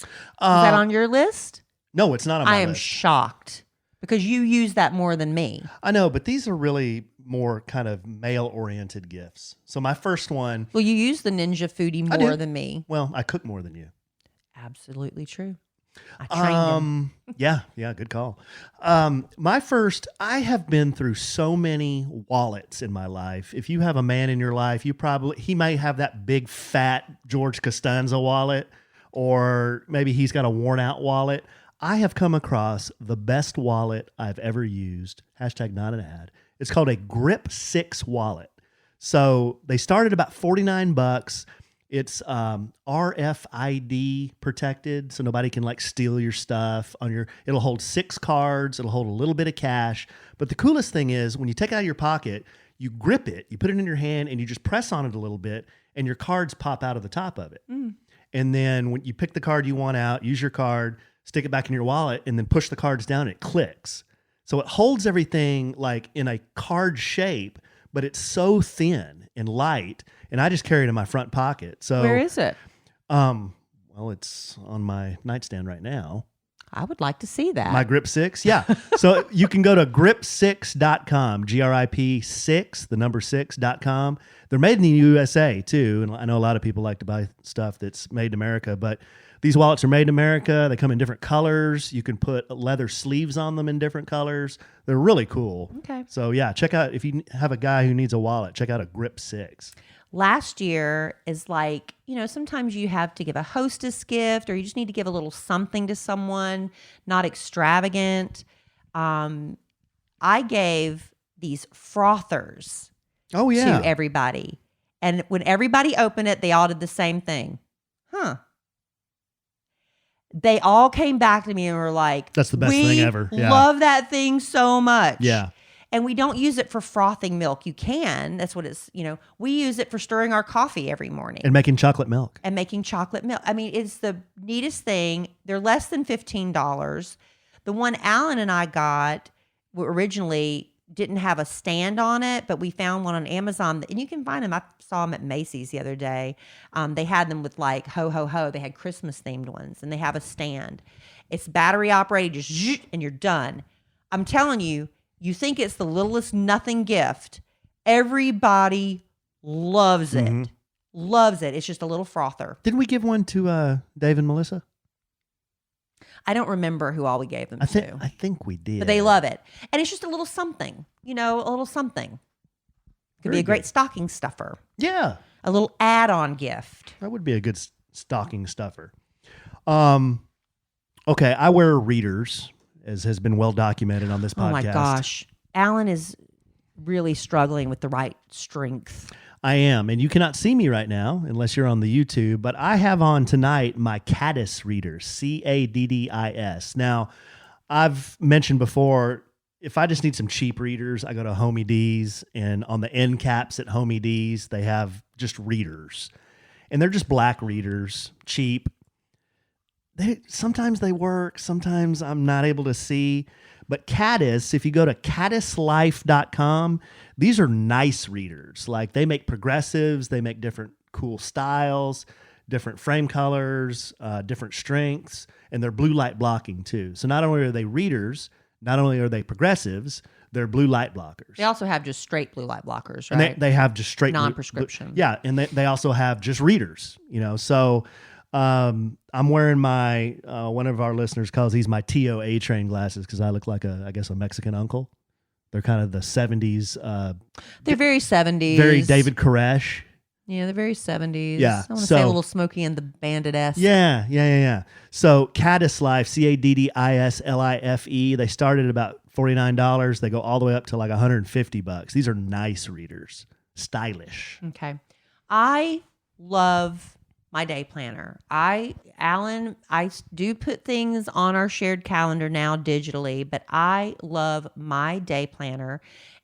Speaker 2: Is that on your list?
Speaker 3: No, it's not on my
Speaker 2: I am
Speaker 3: list.
Speaker 2: shocked because you use that more than me.
Speaker 3: I know, but these are really more kind of male-oriented gifts. So my first one,
Speaker 2: Well, you use the Ninja Foodie
Speaker 3: I do.
Speaker 2: more than me.
Speaker 3: well, I cook more than you.
Speaker 2: Absolutely true. I trained him.
Speaker 3: Yeah, good call. My first, I have been through so many wallets in my life. If you have a man in your life, he might have that big fat George Costanza wallet, or maybe he's got a worn out wallet. I have come across the best wallet I've ever used. # not an ad. It's called a Grip 6 wallet. So they start at about $49. It's RFID protected, so nobody can steal your stuff it'll hold 6 cards, it'll hold a little bit of cash. But the coolest thing is when you take it out of your pocket, you grip it, you put it in your hand, and you just press on it a little bit, and your cards pop out of the top of it. And then when you pick the card you want out, use your card, stick it back in your wallet, and then push the cards down, and it clicks. So it holds everything in a card shape, but it's so thin and light, and I just carry it in my front pocket. So
Speaker 2: Where is it?
Speaker 3: well, it's on my nightstand right now.
Speaker 2: I would like to see that.
Speaker 3: My Grip 6, yeah. So you can go to grip6.com, GRIP 6, the number 6.com. They're made in the USA too, and I know a lot of people like to buy stuff that's made in America, but these wallets are made in America. They come in different colors. You can put leather sleeves on them in different colors. They're really cool.
Speaker 2: Okay.
Speaker 3: So yeah, check out, if you have a guy who needs a wallet, check out a Grip 6.
Speaker 2: Last year is sometimes you have to give a hostess gift or you just need to give a little something to someone, not extravagant. I gave these frothers
Speaker 3: Oh yeah.
Speaker 2: to everybody. And when everybody opened it, they all did the same thing. They all came back to me and were like,
Speaker 3: That's the best thing ever. Yeah.
Speaker 2: Love that thing so much.
Speaker 3: Yeah.
Speaker 2: And we don't use it for frothing milk. You can. That's what it's, we use it for stirring our coffee every morning.
Speaker 3: And making chocolate milk.
Speaker 2: And making chocolate milk. I mean, it's the neatest thing. They're less than $15. The one Alan and I got originally didn't have a stand on it, but we found one on Amazon. And you can find them. I saw them at Macy's the other day. They had them with ho, ho, ho. They had Christmas themed ones. And they have a stand. It's battery operated, just zzzz, and you're done. I'm telling you, you think it's the littlest nothing gift. Everybody loves it.
Speaker 3: Mm-hmm.
Speaker 2: Loves it. It's just a little frother.
Speaker 3: Didn't we give one to Dave and Melissa?
Speaker 2: I don't remember who all we gave them to.
Speaker 3: I think we did.
Speaker 2: But they love it. And it's just a little something, a little something. Could be
Speaker 3: Very
Speaker 2: a great
Speaker 3: good.
Speaker 2: stocking stuffer.
Speaker 3: Yeah.
Speaker 2: A little add-on gift.
Speaker 3: That would be a good stocking stuffer. Okay, I wear readers, as has been well documented on this podcast.
Speaker 2: Oh my gosh. Alan is really struggling with the right strength.
Speaker 3: I am, and you cannot see me right now unless you're on the YouTube, but I have on tonight my Caddis readers, Caddis. Now, I've mentioned before, if I just need some cheap readers, I go to Homie D's, and on the end caps at Homie D's, they have just readers. And they're just black readers, cheap. Sometimes they work, sometimes I'm not able to see. But Caddis, if you go to caddislife.com, these are nice readers. They make progressives, they make different cool styles, different frame colors, different strengths, and they're blue light blocking too. So not only are they readers, not only are they progressives, they're blue light blockers.
Speaker 2: They also have just straight blue light blockers,
Speaker 3: And
Speaker 2: right?
Speaker 3: they have just straight
Speaker 2: Non-prescription.
Speaker 3: Yeah, and they also have just readers, So I'm wearing my one of our listeners calls these my TOA train glasses because I look like a Mexican uncle. They're kind of the 70s.
Speaker 2: They're very 70s.
Speaker 3: Very David Koresh.
Speaker 2: Yeah, they're very 70s.
Speaker 3: Yeah,
Speaker 2: I want to say a little Smokey and the Bandit-esque.
Speaker 3: Yeah. So Caddis Life, CADDISLIFE, they started at about $49. They go all the way up to like $150. These are nice readers. Stylish.
Speaker 2: Okay. I love my day planner. Alan, I do put things on our shared calendar now digitally, but I love my day planner.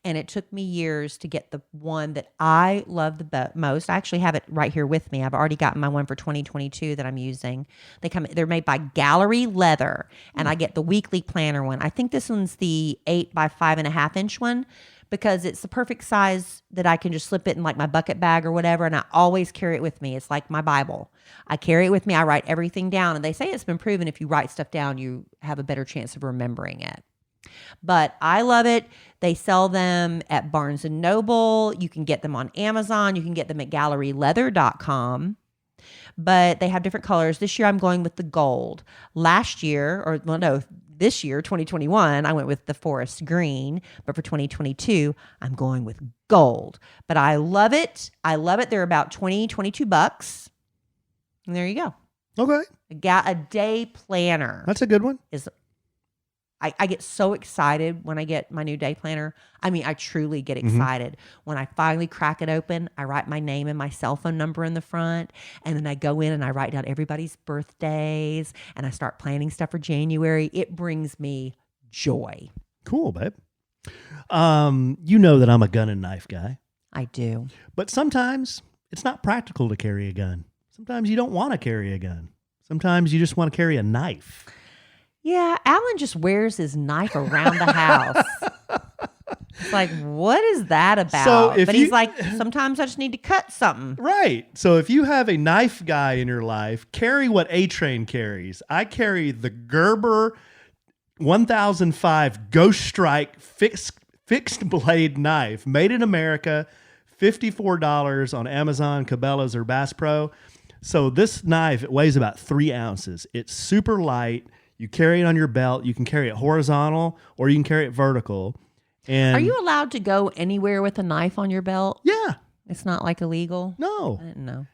Speaker 2: And it took me years to get the one that I love the most. I actually have it right here with me. I've already gotten my one for 2022 that I'm using. They're made by Gallery Leather, and I get the weekly planner one. I think this one's the 8 by 5.5 inch one because it's the perfect size that I can just slip it in like my bucket bag or whatever. And I always carry it with me. It's like my Bible. I carry it with me. I write everything down. And they say it's been proven if you write stuff down, you have a better chance of remembering it. But I love it. They sell them at Barnes & Noble. You can get them on Amazon. You can get them at galleryleather.com. But they have different colors. This year I'm going with the gold. This year, 2021, I went with the forest green. But for 2022, I'm going with gold. But I love it. They're about $22. And there you go.
Speaker 3: Okay.
Speaker 2: A day planner.
Speaker 3: That's a good one.
Speaker 2: I get so excited when I get my new day planner. I mean, I truly get excited. When I finally crack it open, I write my name and my cell phone number in the front. And then I go in and I write down everybody's birthdays and I start planning stuff for January. It brings me joy.
Speaker 3: Cool, babe. You know that I'm a gun and knife guy.
Speaker 2: I do.
Speaker 3: But sometimes it's not practical to carry a gun. Sometimes you don't want to carry a gun. Sometimes you just want to carry a knife.
Speaker 2: Yeah, Alan just wears his knife around the house. It's like, what is that about? But he's like, sometimes I just need to cut something.
Speaker 3: Right. So if you have a knife guy in your life, carry what A-Train carries. I carry the Gerber 1005 Ghost Strike fixed blade knife, made in America, $54 on Amazon, Cabela's, or Bass Pro. So this knife, it weighs about 3 ounces. It's super light. You carry it on your belt. You can carry it horizontal or you can carry it vertical. And
Speaker 2: are you allowed to go anywhere with a knife on your belt?
Speaker 3: Yeah.
Speaker 2: It's not like illegal?
Speaker 3: No.
Speaker 2: I didn't know.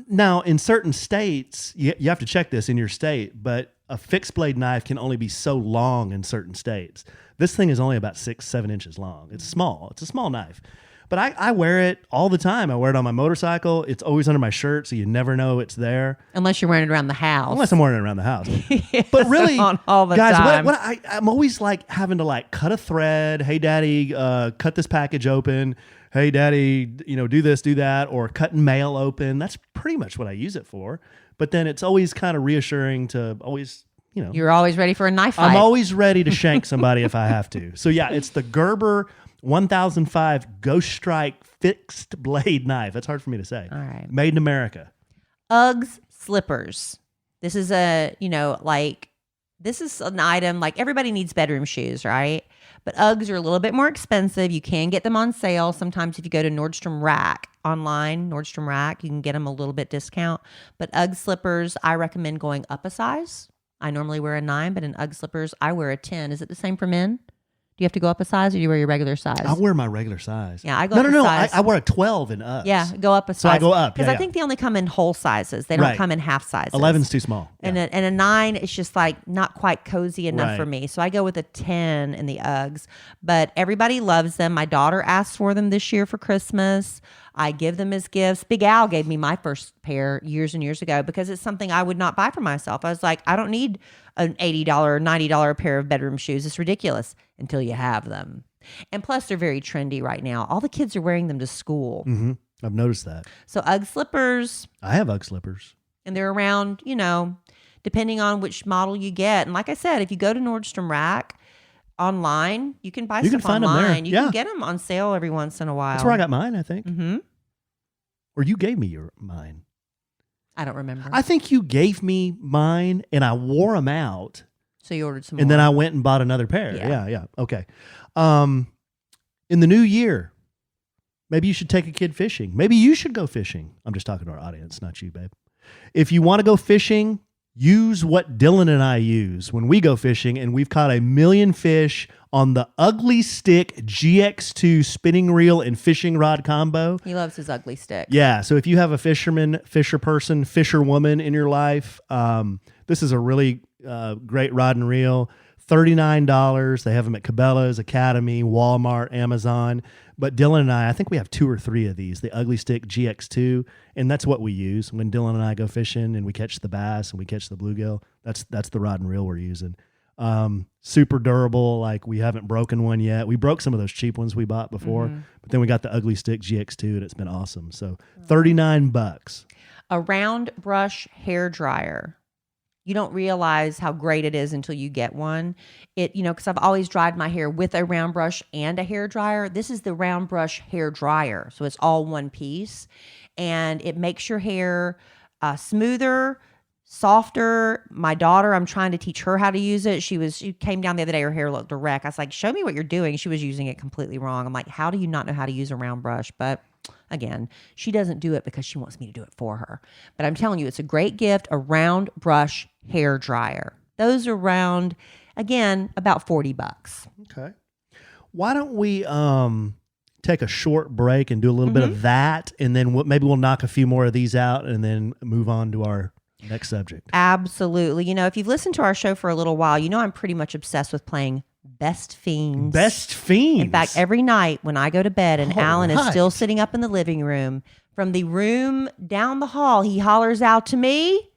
Speaker 3: Now, in certain states, you have to check this in your state, but a fixed blade knife can only be so long in certain states. This thing is only about 6-7 inches long. It's small. It's a small knife. But I wear it all the time. I wear it on my motorcycle. It's always under my shirt, so you never know it's there.
Speaker 2: Unless you're wearing it around the house.
Speaker 3: Unless I'm wearing it around the house.
Speaker 2: Yes,
Speaker 3: but really,
Speaker 2: on all the
Speaker 3: guys,
Speaker 2: time.
Speaker 3: I'm always like having to like cut a thread. Hey, Daddy, cut this package open. Hey, Daddy, do this, do that, or cutting mail open. That's pretty much what I use it for. But then it's always kind of reassuring to always,
Speaker 2: You're always ready for a knife fight.
Speaker 3: I'm always ready to shank somebody if I have to. So yeah, it's the Gerber 1005 Ghost Strike fixed blade knife. That's hard for me to say.
Speaker 2: All right.
Speaker 3: Made in America.
Speaker 2: Uggs slippers. This is this is an item like everybody needs bedroom shoes, right? But Uggs are a little bit more expensive. You can get them on sale. Sometimes if you go to Nordstrom Rack online, Nordstrom Rack, you can get them a little bit discount. But Ugg slippers, I recommend going up a size. I normally wear a 9, but in Ugg slippers, I wear a 10. Is it the same for men? Do you have to go up a size or do you wear your regular size?
Speaker 3: I wear my regular size.
Speaker 2: Yeah, I go up a size.
Speaker 3: I wear a 12 in Uggs.
Speaker 2: Yeah, go up a size.
Speaker 3: So I go up.
Speaker 2: Because I think they only come in whole sizes. They don't come in half sizes.
Speaker 3: 11's too small.
Speaker 2: And a 9 is just like not quite cozy enough for me. So I go with a 10 in the Uggs. But everybody loves them. My daughter asked for them this year for Christmas. I give them as gifts. Big Al gave me my first pair years and years ago because it's something I would not buy for myself. I was like, I don't need an $80 or $90 pair of bedroom shoes. It's ridiculous until you have them. And plus, they're very trendy right now. All the kids are wearing them to school.
Speaker 3: Mm-hmm. I've noticed that.
Speaker 2: So Ugg slippers.
Speaker 3: I have Ugg slippers.
Speaker 2: And they're around, depending on which model you get. And like I said, if you go to Nordstrom Rack online, you can buy stuff
Speaker 3: find
Speaker 2: online.
Speaker 3: them there.
Speaker 2: You can get them on sale every once in a while.
Speaker 3: That's where I got mine, I think.
Speaker 2: Mm-hmm.
Speaker 3: Or you gave me mine.
Speaker 2: I don't remember.
Speaker 3: I think you gave me mine and I wore them out.
Speaker 2: So you ordered some more.
Speaker 3: And then I went and bought another pair.
Speaker 2: Yeah.
Speaker 3: Yeah. Okay. in the new year, maybe you should take a kid fishing. Maybe you should go fishing. I'm just talking to our audience, not you, babe. If you want to go fishing, use what Dylan and I use when we go fishing, and we've caught 1 million fish on the Ugly Stick GX2 spinning reel and fishing rod combo.
Speaker 2: He loves his Ugly Stick.
Speaker 3: Yeah, so if you have a fisherman, fisher person, fisher woman in your life, this is a really great rod and reel. $39. They have them at Cabela's, Academy, Walmart, Amazon. But Dylan and I think we have 2 or 3 of these, the Ugly Stick GX2, and that's what we use when Dylan and I go fishing and we catch the bass and we catch the bluegill. That's the rod and reel we're using. Super durable, like we haven't broken one yet. We broke some of those cheap ones we bought before, but then we got the Ugly Stick GX2 and it's been awesome. So $39.
Speaker 2: A round brush hair dryer. You don't realize how great it is until you get one. Because I've always dried my hair with a round brush and a hair dryer. This is the round brush hair dryer. So it's all one piece. And it makes your hair smoother, softer. My daughter, I'm trying to teach her how to use it. She came down the other day, her hair looked a wreck. I was like, show me what you're doing. She was using it completely wrong. I'm like, how do you not know how to use a round brush? But again, she doesn't do it because she wants me to do it for her. But I'm telling you, it's a great gift, a round brush hair dryer. Those are around, again, about $40.
Speaker 3: Okay. Why don't we take a short break and do a little bit of that, and then maybe we'll knock a few more of these out and then move on to our next subject.
Speaker 2: Absolutely. If you've listened to our show for a little while, I'm pretty much obsessed with playing Best Fiends.
Speaker 3: Best Fiends.
Speaker 2: In fact, every night when I go to bed and Alan is
Speaker 3: right.
Speaker 2: still sitting up in the living room, from the room down the hall, he hollers out to me,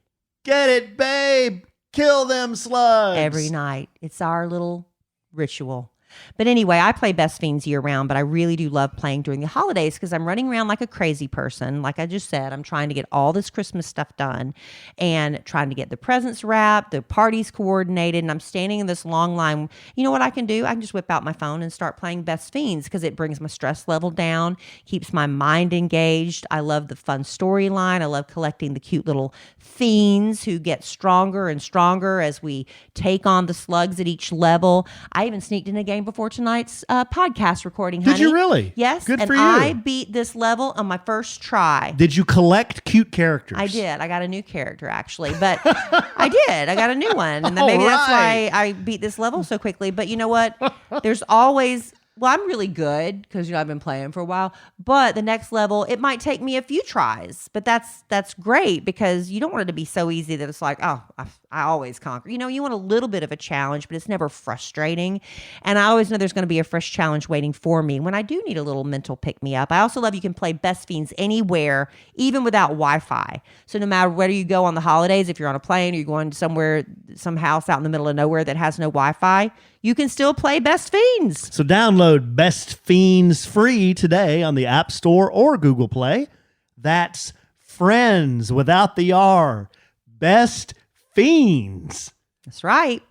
Speaker 3: "Get it, babe. Kill them slugs."
Speaker 2: Every night. It's our little ritual. But anyway, I play Best Fiends year round, but I really do love playing during the holidays because I'm running around like a crazy person. Like I just said, I'm trying to get all this Christmas stuff done and trying to get the presents wrapped, the parties coordinated, and I'm standing in this long line. You know what I can do? I can just whip out my phone and start playing Best Fiends because it brings my stress level down, keeps my mind engaged. I love the fun storyline. I love collecting the cute little fiends who get stronger and stronger as we take on the slugs at each level. I even sneaked in a game before tonight's podcast recording, honey.
Speaker 3: Did you really?
Speaker 2: Yes.
Speaker 3: Good for
Speaker 2: and
Speaker 3: you.
Speaker 2: I beat this level on my first try.
Speaker 3: Did you collect cute characters?
Speaker 2: I did. I got a new character, actually. But I did. I got a new one. And then maybe that's why I beat this level so quickly. But you know what? There's always... Well, I'm really good because I've been playing for a while. But the next level, it might take me a few tries. But that's great because you don't want it to be so easy that it's like, oh, I always conquer. You want a little bit of a challenge, but it's never frustrating. And I always know there's going to be a fresh challenge waiting for me when I do need a little mental pick-me-up. I also love you can play Best Fiends anywhere, even without Wi-Fi. So no matter where you go on the holidays, if you're on a plane or you're going somewhere, some house out in the middle of nowhere that has no Wi-Fi, you can still play Best Fiends.
Speaker 3: So download Best Fiends free today on the App Store or Google Play. That's Friends without the R. Best Fiends.
Speaker 2: That's right.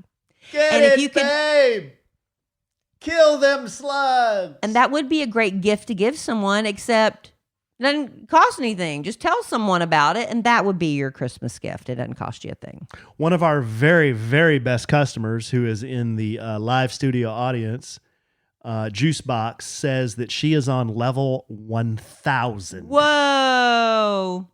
Speaker 3: Get
Speaker 2: if
Speaker 3: it,
Speaker 2: you can,
Speaker 3: babe. Kill them slugs.
Speaker 2: And that would be a great gift to give someone, except it doesn't cost anything. Just tell someone about it, and that would be your Christmas gift. It doesn't cost you a thing.
Speaker 3: One of our very, very best customers who is in the live studio audience, Juicebox, says that she is on level 1,000.
Speaker 2: Whoa.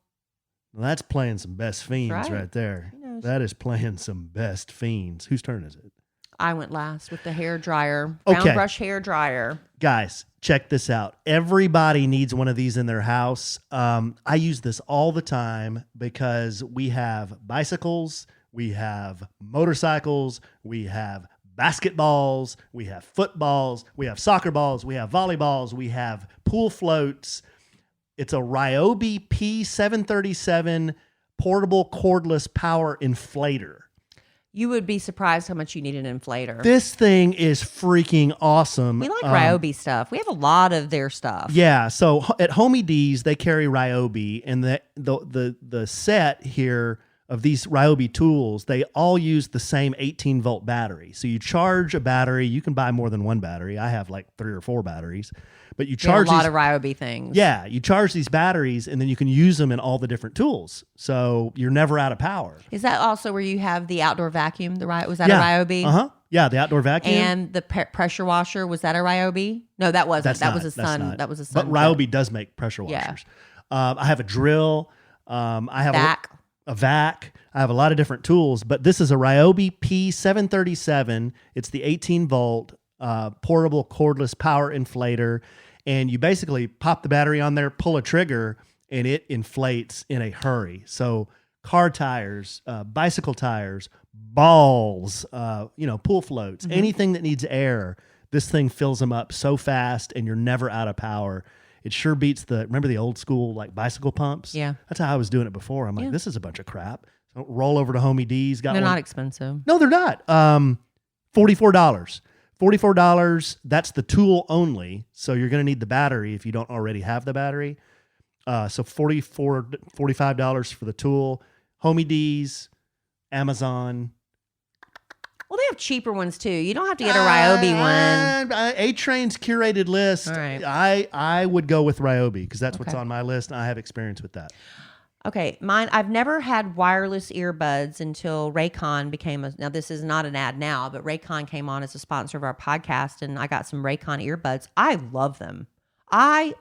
Speaker 3: Well, that's playing some Best Fiends right there. That is playing some Best Fiends. Whose turn is it?
Speaker 2: I went last with the hair dryer. Round brush hair dryer.
Speaker 3: Guys, check this out. Everybody needs one of these in their house. I use this all the time because we have bicycles, we have motorcycles, we have basketballs, we have footballs, we have soccer balls, we have volleyballs, we have pool floats. It's a Ryobi P737 portable cordless power inflator.
Speaker 2: You would be surprised how much you need an inflator.
Speaker 3: This thing is freaking awesome.
Speaker 2: We like Ryobi stuff. We have a lot of their stuff.
Speaker 3: Yeah. So at Homie D's, they carry Ryobi, and the set here of these Ryobi tools, they all use the same 18-volt battery. So you charge a battery. You can buy more than one battery. I have like 3 or 4 batteries. But you charge
Speaker 2: a lot of Ryobi things.
Speaker 3: Yeah, you charge these batteries, and then you can use them in all the different tools. So you're never out of power.
Speaker 2: Is that also where you have the outdoor vacuum? Was that a Ryobi?
Speaker 3: Uh-huh. Yeah, the outdoor vacuum.
Speaker 2: And the pressure washer, was that a Ryobi? No, that wasn't. That was a Sun. That was a Sun.
Speaker 3: But Ryobi does make pressure washers. Yeah. I have a drill. I have a vac. I have a lot of different tools, but this is a Ryobi P737. It's the 18-volt portable cordless power inflator, and you basically pop the battery on there, pull a trigger, and it inflates in a hurry. So car tires, bicycle tires, balls, pool floats, anything that needs air, this thing fills them up so fast, and you're never out of power. It sure beats remember the old school like bicycle pumps?
Speaker 2: Yeah.
Speaker 3: That's how I was doing it before. I'm like, this is a bunch of crap. So roll over to Homie D's.
Speaker 2: They're not expensive.
Speaker 3: No, they're not. $44. $44. That's the tool only. So you're going to need the battery if you don't already have the battery. So $45 for the tool. Homie D's, Amazon.
Speaker 2: Well, they have cheaper ones too. You don't have to get a Ryobi one.
Speaker 3: A-Train's curated list.
Speaker 2: All right.
Speaker 3: I would go with Ryobi because that's what's on my list, and I have experience with that.
Speaker 2: Okay, I've never had wireless earbuds until Raycon became now this is not an ad now, but Raycon came on as a sponsor of our podcast, and I got some Raycon earbuds. I love them. I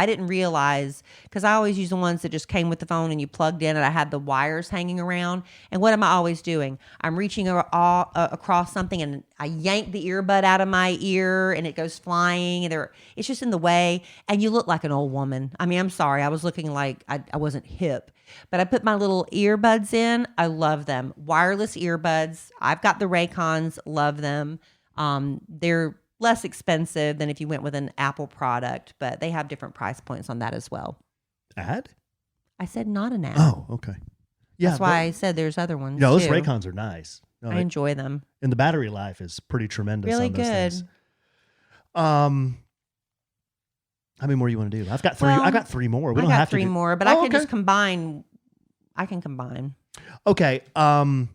Speaker 2: didn't realize, because I always use the ones that just came with the phone and you plugged in, and I had the wires hanging around. And what am I always doing? I'm reaching across something, and I yank the earbud out of my ear, and it goes flying, and it's just in the way. And you look like an old woman. I mean, I'm sorry. I was looking like I wasn't hip. But I put my little earbuds in. I love them. Wireless earbuds. I've got the Raycons. Love them. They're less expensive than if you went with an Apple product, but they have different price points on that as well.
Speaker 3: Ad?
Speaker 2: I said not an ad.
Speaker 3: Oh, okay. Yeah,
Speaker 2: that's why I said there's other ones.
Speaker 3: No, those
Speaker 2: too.
Speaker 3: Raycons are nice. No,
Speaker 2: I enjoy them.
Speaker 3: And the battery life is pretty tremendous.
Speaker 2: Really
Speaker 3: on those
Speaker 2: good.
Speaker 3: Things. How many more you want to do? I've got 3. I got 3 more. We don't have
Speaker 2: 3 more, but I can just combine. I can combine.
Speaker 3: Okay. There's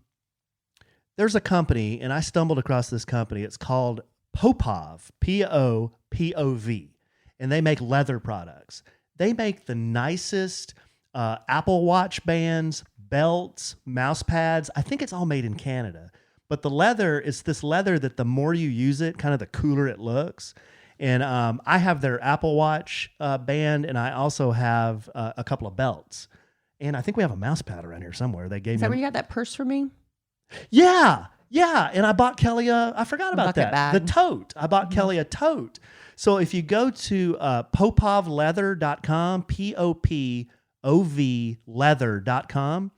Speaker 3: a company, and I stumbled across this company. It's called Popov, P-O-P-O-V, and they make leather products. They make the nicest Apple Watch bands, belts, mouse pads. I think it's all made in Canada. But the leather is this leather that the more you use it, kind of the cooler it looks. And I have their Apple Watch band, and I also have a couple of belts. And I think we have a mouse pad around here somewhere. They gave me.
Speaker 2: Is that where you got that purse for me?
Speaker 3: Yeah. Yeah, and I bought Kelly I forgot about that.
Speaker 2: Bag.
Speaker 3: The tote. I bought Kelly a tote. So if you go to popovleather.com, P-O-P-O-V leather.com,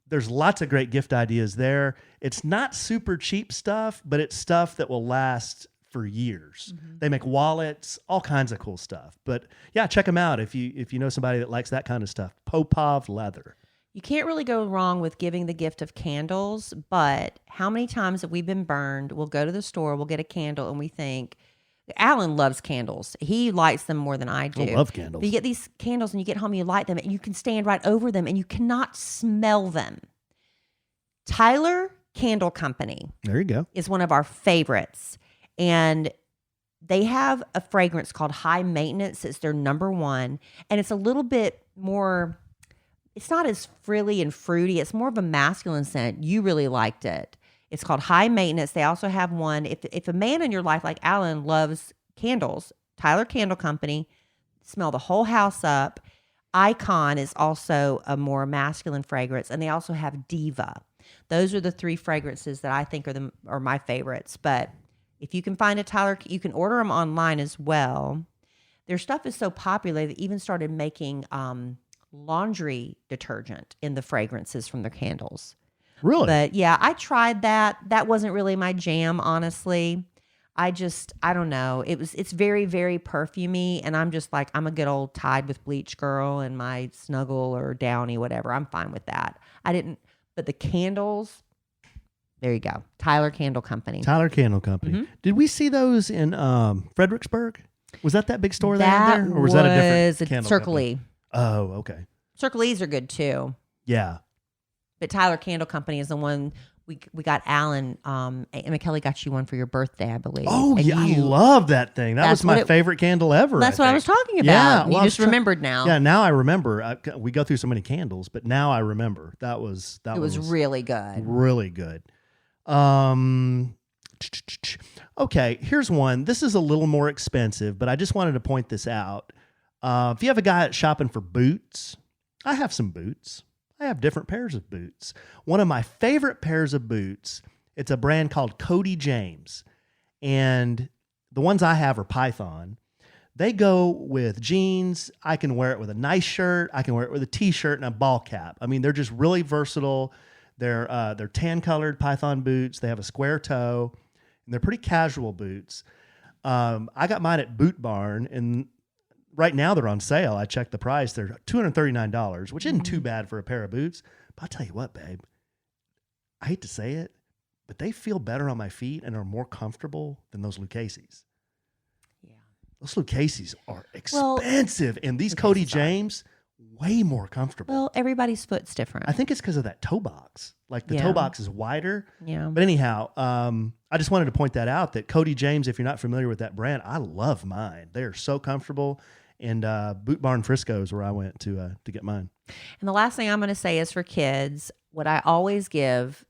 Speaker 3: there's lots of great gift ideas there. It's not super cheap stuff, but it's stuff that will last for years. They make wallets, all kinds of cool stuff. But yeah, check them out if you know somebody that likes that kind of stuff. Popov Leather.
Speaker 2: You can't really go wrong with giving the gift of candles, but how many times have we been burned? We'll go to the store, we'll get a candle, and we think, Alan loves candles. He lights them more than I do.
Speaker 3: I love candles.
Speaker 2: But you get these candles and you get home and you light them and you can stand right over them and you cannot smell them. Tyler Candle Company.
Speaker 3: There you go.
Speaker 2: Is one of our favorites. And they have a fragrance called High Maintenance. It's their number 1. And it's a little bit more... It's not as frilly and fruity. It's more of a masculine scent. You really liked it. It's called High Maintenance. They also have one. If a man in your life like Alan loves candles, Tyler Candle Company, smell the whole house up. Icon is also a more masculine fragrance. And they also have Diva. Those are the 3 fragrances that I think are my favorites. But if you can find a Tyler, you can order them online as well. Their stuff is so popular they even started making... laundry detergent in the fragrances from their candles.
Speaker 3: Really?
Speaker 2: But yeah, I tried that. That wasn't really my jam, honestly. I don't know. It's very, very perfumey, and I'm just like, I'm a good old Tide with bleach girl and my Snuggle or Downy, whatever. I'm fine with that. But the candles, there you go. Tyler Candle Company.
Speaker 3: Tyler Candle Company. Did we see those in Fredericksburg? Was that big store they had there? Or was that a different candle
Speaker 2: Circle
Speaker 3: company?
Speaker 2: E.
Speaker 3: Oh, okay.
Speaker 2: Circle E's are good too.
Speaker 3: Yeah.
Speaker 2: But Tyler Candle Company is the one we got Allen. Emma Kelly got you one for your birthday, I believe.
Speaker 3: Oh,
Speaker 2: And
Speaker 3: yeah. I love that thing. That was my favorite candle ever.
Speaker 2: That's what I was talking about.
Speaker 3: Yeah.
Speaker 2: You just remembered now.
Speaker 3: Yeah, now I remember. We go through so many candles, but now I remember. It was
Speaker 2: really good.
Speaker 3: Really good. Okay, here's one. This is a little more expensive, but I just wanted to point this out. If you have a guy shopping for boots, I have some boots. I have different pairs of boots. One of my favorite pairs of boots, it's a brand called Cody James. And the ones I have are Python. They go with jeans. I can wear it with a nice shirt. I can wear it with a t-shirt and a ball cap. I mean, they're just really versatile. They're tan-colored Python boots. They have a square toe, and they're pretty casual boots. I got mine at Boot Barn, and right now they're on sale. I checked the price. They're $239, which isn't too bad for a pair of boots. But I'll tell you what, babe, I hate to say it, but they feel better on my feet and are more comfortable than those Lucchese's.
Speaker 2: Yeah.
Speaker 3: Those Lucchese's are expensive, and these Cody James, way more comfortable.
Speaker 2: Well, everybody's foot's different.
Speaker 3: I think it's because of that toe box. Like the toe box is wider.
Speaker 2: Yeah.
Speaker 3: But anyhow, I just wanted to point that out, that Cody James, if you're not familiar with that brand, I love mine. They are so comfortable. And Boot Barn Frisco is where I went to get mine.
Speaker 2: And the last thing I'm going to say is for kids, what I always give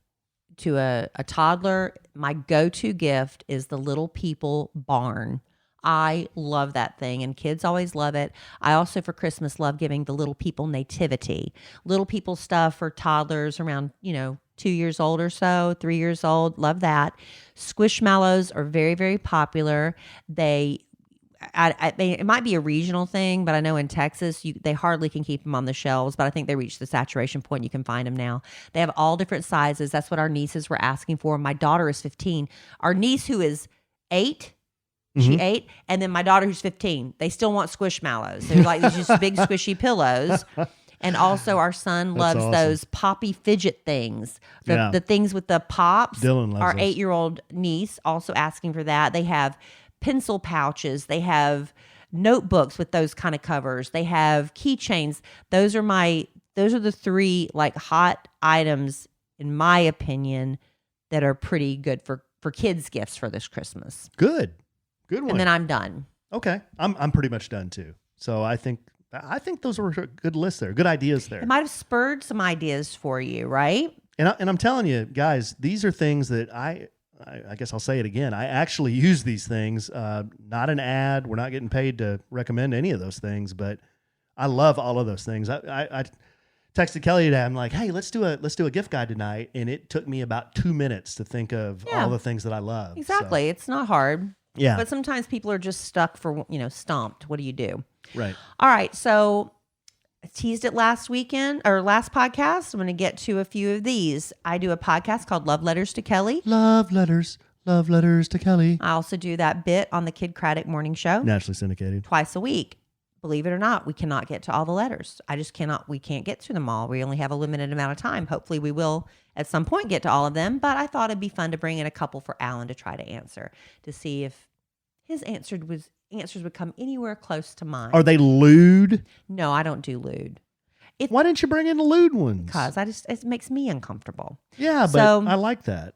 Speaker 2: to a toddler, my go-to gift is the Little People barn. I love that thing, and kids always love it. I also, for Christmas, love giving the Little People nativity. Little People stuff for toddlers around, 2 years old or so, 3 years old. Love that. Squishmallows are very, very popular. It might be a regional thing, but I know in Texas, they hardly can keep them on the shelves, but I think they reached the saturation point. You can find them now. They have all different sizes. That's what our nieces were asking for. My daughter is 15. Our niece, who is 8, she 8, and then my daughter, who's 15, they still want Squishmallows. They're like these just big squishy pillows. And also our son loves those poppy fidget things. The things with the pops.
Speaker 3: Dylan loves
Speaker 2: our
Speaker 3: those.
Speaker 2: 8-year-old niece also asking for that. They have pencil pouches. They have notebooks with those kind of covers. They have keychains. Those are the 3 like hot items, in my opinion, that are pretty good for kids' gifts for this Christmas.
Speaker 3: Good one.
Speaker 2: And then I'm done.
Speaker 3: Okay, I'm pretty much done too. So I think those were a good list there. Good ideas there.
Speaker 2: It might have spurred some ideas for you, right?
Speaker 3: And I'm telling you, guys, these are things that I guess I'll say it again. I actually use these things. Not an ad. We're not getting paid to recommend any of those things, but I love all of those things. I texted Kelly today. I'm like, hey, let's do a gift guide tonight, and it took me about 2 minutes to think of all the things that I love.
Speaker 2: Exactly.
Speaker 3: So,
Speaker 2: it's not hard.
Speaker 3: yeah.
Speaker 2: But sometimes people are just stuck for, stumped. What do you do?
Speaker 3: Right.
Speaker 2: All right. So I teased it last podcast. I'm going to get to a few of these. I do a podcast called Love Letters to Kelly.
Speaker 3: Love letters to Kelly.
Speaker 2: I also do that bit on the Kid Craddock Morning Show.
Speaker 3: Nationally syndicated.
Speaker 2: Twice a week. Believe it or not, we cannot get to all the letters. We can't get to them all. We only have a limited amount of time. Hopefully we will at some point get to all of them, but I thought it'd be fun to bring in a couple for Alan to try to answer, to see if his answers would come anywhere close to mine.
Speaker 3: Are they lewd?
Speaker 2: No, I don't do lewd.
Speaker 3: Why didn't you bring in the lewd ones?
Speaker 2: Because it makes me uncomfortable.
Speaker 3: Yeah, but I like that.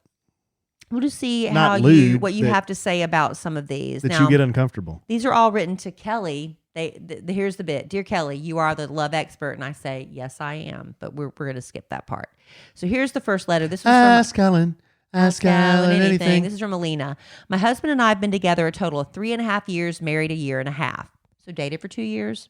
Speaker 2: We'll just see
Speaker 3: Not lewd,
Speaker 2: what you have to say about some of these.
Speaker 3: That
Speaker 2: now,
Speaker 3: you get uncomfortable.
Speaker 2: These are all written to Kelly. Here's the bit. Dear Kelly, you are the love expert. And I say, yes, I am. But we're going to skip that part. So here's the first letter. This was
Speaker 3: Ask Alan. Ask Alan anything.
Speaker 2: This is from Alina. My husband and I have been together a total of 3.5 years, married a year and a half. So dated for 2 years.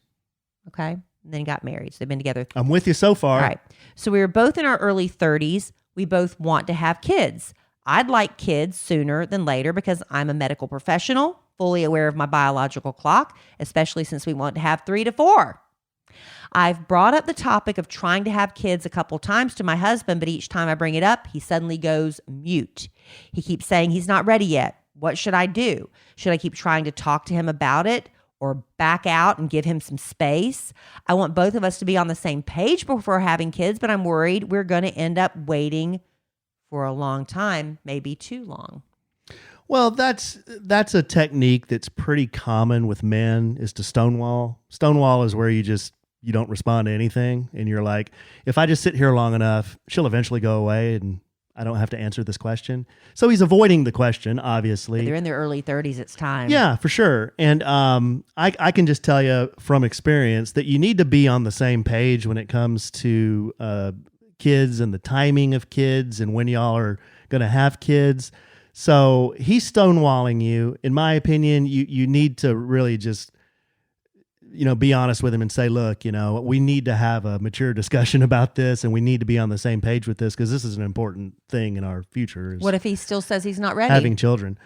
Speaker 2: Okay. And then got married. So they've been together.
Speaker 3: I'm with you so far.
Speaker 2: All right. So we were both in our early 30s. We both want to have kids. I'd like kids sooner than later because I'm a medical professional, fully aware of my biological clock, especially since we want to have 3 to 4. I've brought up the topic of trying to have kids a couple times to my husband, but each time I bring it up, he suddenly goes mute. He keeps saying he's not ready yet. What should I do? Should I keep trying to talk to him about it or back out and give him some space? I want both of us to be on the same page before having kids, but I'm worried we're going to end up waiting for a long time, maybe too long.
Speaker 3: Well, that's a technique that's pretty common with men, is to stonewall. Stonewall is where you you don't respond to anything, and you're like, if I just sit here long enough, she'll eventually go away and I don't have to answer this question. So he's avoiding the question, obviously.
Speaker 2: But they're in their early 30s. It's time.
Speaker 3: Yeah, for sure. And I can just tell you from experience that you need to be on the same page when it comes to kids and the timing of kids and when y'all are going to have kids. So he's stonewalling you. In my opinion, you need to really just, be honest with him and say, look, we need to have a mature discussion about this, and we need to be on the same page with this because this is an important thing in our future.
Speaker 2: What if he still says he's not ready?
Speaker 3: Having children.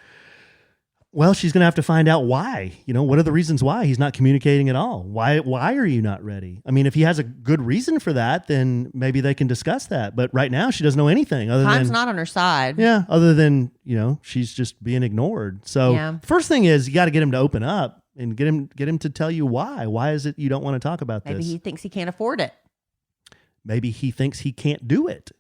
Speaker 3: Well, she's going to have to find out why. What are the reasons why he's not communicating at all? Why are you not ready? I mean, if he has a good reason for that, then maybe they can discuss that. But right now, she doesn't know anything other
Speaker 2: Time's
Speaker 3: than
Speaker 2: not on her side.
Speaker 3: Yeah, other than she's just being ignored. So first thing is you got to get him to open up and get him to tell you why. Why is it you don't want to talk about this?
Speaker 2: Maybe he thinks he can't afford it.
Speaker 3: Maybe he thinks he can't do it.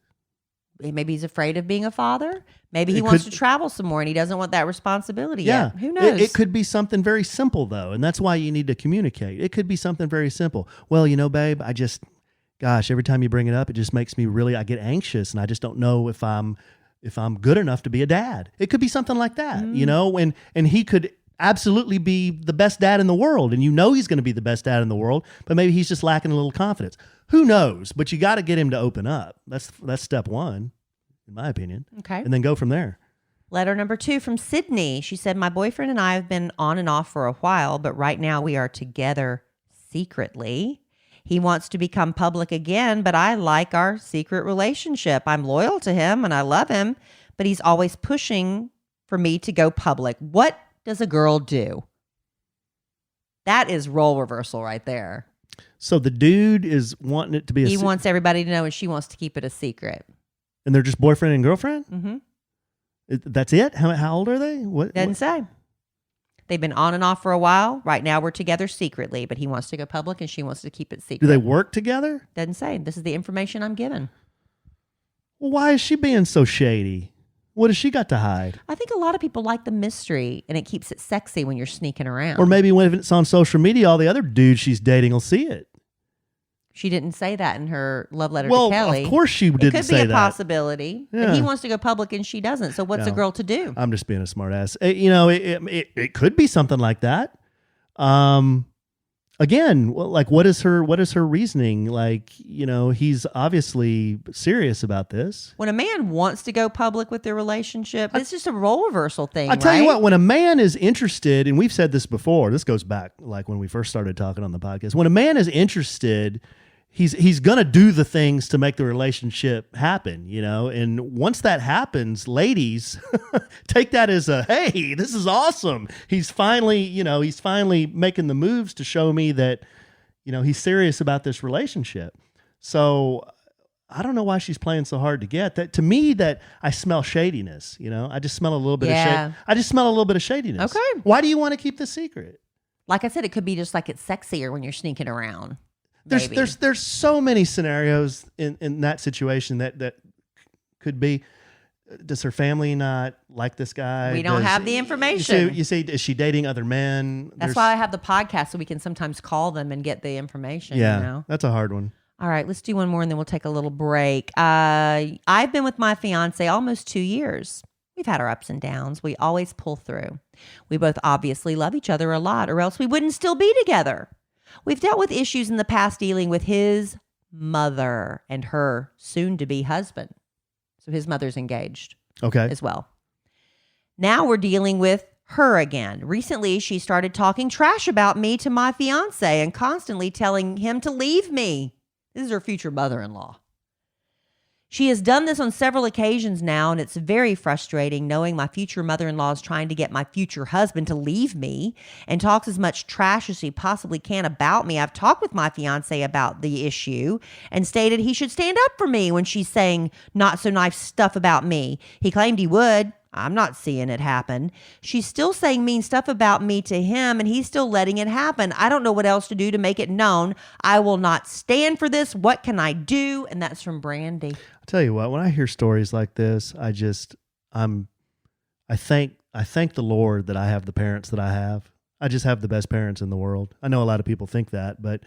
Speaker 2: Maybe he's afraid of being a father. Maybe he wants to travel some more and he doesn't want that responsibility
Speaker 3: yet.
Speaker 2: Who knows?
Speaker 3: It could be something very simple, though, and that's why you need to communicate. It could be something very simple. Well, babe, every time you bring it up, it just makes me I get anxious, and I just don't know if I'm good enough to be a dad. It could be something like that, and he could absolutely be the best dad in the world, and he's going to be the best dad in the world, but maybe he's just lacking a little confidence. Who knows? But you got to get him to open up. That's step one, in my opinion.
Speaker 2: Okay.
Speaker 3: And then go from there.
Speaker 2: Letter number 2 from Sydney. She said, my boyfriend and I have been on and off for a while, but right now we are together secretly. He wants to become public again, but I like our secret relationship. I'm loyal to him and I love him, but he's always pushing for me to go public. What does a girl do? That is role reversal right there.
Speaker 3: So the dude is wanting it to be
Speaker 2: he wants everybody to know, and she wants to keep it a secret.
Speaker 3: And they're just boyfriend and girlfriend?
Speaker 2: Mm-hmm.
Speaker 3: That's it? How old are they?
Speaker 2: Doesn't say. They've been on and off for a while. Right now we're together secretly, but he wants to go public and she wants to keep it secret.
Speaker 3: Do they work together?
Speaker 2: Doesn't say. This is the information I'm given.
Speaker 3: Well, why is she being so shady? What has she got to hide?
Speaker 2: I think a lot of people like the mystery, and it keeps it sexy when you're sneaking around.
Speaker 3: Or maybe when it's on social media, all the other dudes she's dating will see it.
Speaker 2: She didn't say that in her love letter
Speaker 3: to
Speaker 2: Kelly.
Speaker 3: Of course she didn't say that.
Speaker 2: It could be a possibility. Yeah. But he wants to go public and she doesn't. So what's a girl to do?
Speaker 3: I'm just being a smart ass. It could be something like that. Again, like what is her reasoning? Like, he's obviously serious about this.
Speaker 2: When a man wants to go public with their relationship, it's just a role reversal thing.
Speaker 3: I tell you what, when a man is interested, and we've said this before, this goes back like when we first started talking on the podcast. When a man is interested, he's gonna do the things to make the relationship happen, and once that happens, ladies, take that as hey, this is awesome. He's finally making the moves to show me that he's serious about this relationship. So I don't know why she's playing so hard to get that. To me, that I smell shadiness. I just smell a little bit of shade. I just smell a little bit of shadiness.
Speaker 2: Okay.
Speaker 3: Why do you want to keep this secret?
Speaker 2: Like I said, it could be just like it's sexier when you're sneaking around.
Speaker 3: There's so many scenarios in that situation that could be. Does her family not like this guy?
Speaker 2: We don't have the information.
Speaker 3: You say, is she dating other men?
Speaker 2: That's why I have the podcast, so we can sometimes call them and get the information.
Speaker 3: Yeah, that's a hard one.
Speaker 2: All right, let's do one more and then we'll take a little break. I've been with my fiance almost 2 years. We've had our ups and downs. We always pull through. We both obviously love each other a lot, or else we wouldn't still be together. We've dealt with issues in the past dealing with his mother and her soon-to-be husband. So his mother's engaged as well. Now we're dealing with her again. Recently, she started talking trash about me to my fiance and constantly telling him to leave me. This is her future mother-in-law. She has done this on several occasions now, and it's very frustrating knowing my future mother-in-law is trying to get my future husband to leave me and talks as much trash as he possibly can about me. I've talked with my fiance about the issue and stated he should stand up for me when she's saying not so nice stuff about me. He claimed he would. I'm not seeing it happen. She's still saying mean stuff about me to him, and he's still letting it happen. I don't know what else to do to make it known. I will not stand for this. What can I do? And that's from Brandy.
Speaker 3: I'll tell you what, when I hear stories like this, I thank the Lord that I have the parents that I have. I just have the best parents in the world. I know a lot of people think that, but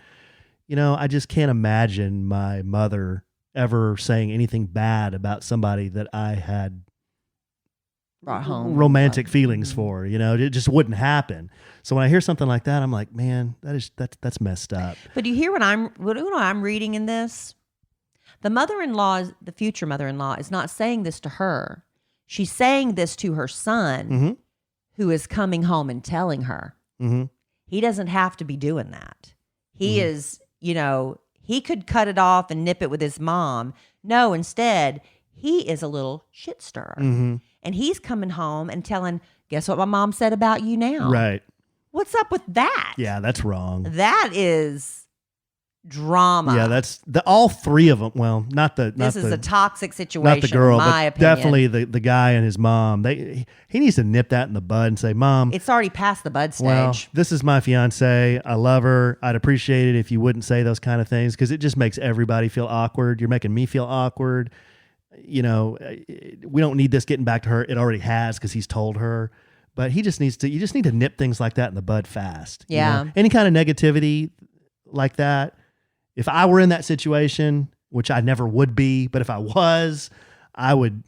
Speaker 3: I just can't imagine my mother ever saying anything bad about somebody that I had
Speaker 2: Brought home
Speaker 3: romantic feelings for. It just wouldn't happen. So when I hear something like that, I'm like, man, that's messed up.
Speaker 2: But you hear what I'm reading in this? The future mother-in-law is not saying this to her. She's saying this to her son, who is coming home and telling her. He doesn't have to be doing that. He is, he could cut it off and nip it with his mom. No, instead, he is a little shit stirrer. And he's coming home and telling, guess what my mom said about you now?
Speaker 3: Right.
Speaker 2: What's up with that?
Speaker 3: Yeah, that's wrong.
Speaker 2: That is drama.
Speaker 3: Yeah, that's all three of them. Well,
Speaker 2: This is a toxic situation,
Speaker 3: not the girl,
Speaker 2: in my
Speaker 3: but
Speaker 2: opinion.
Speaker 3: definitely the guy and his mom. He needs to nip that in the bud and say, Mom,
Speaker 2: It's already past the bud stage.
Speaker 3: well, this is my fiance. I love her. I'd appreciate it if you wouldn't say those kind of things because it just makes everybody feel awkward. You're making me feel awkward. We don't need this getting back to her. It already has because he's told her. But you just need to nip things like that in the bud fast.
Speaker 2: Yeah.
Speaker 3: Any kind of negativity like that. If I were in that situation, which I never would be, but if I was, I would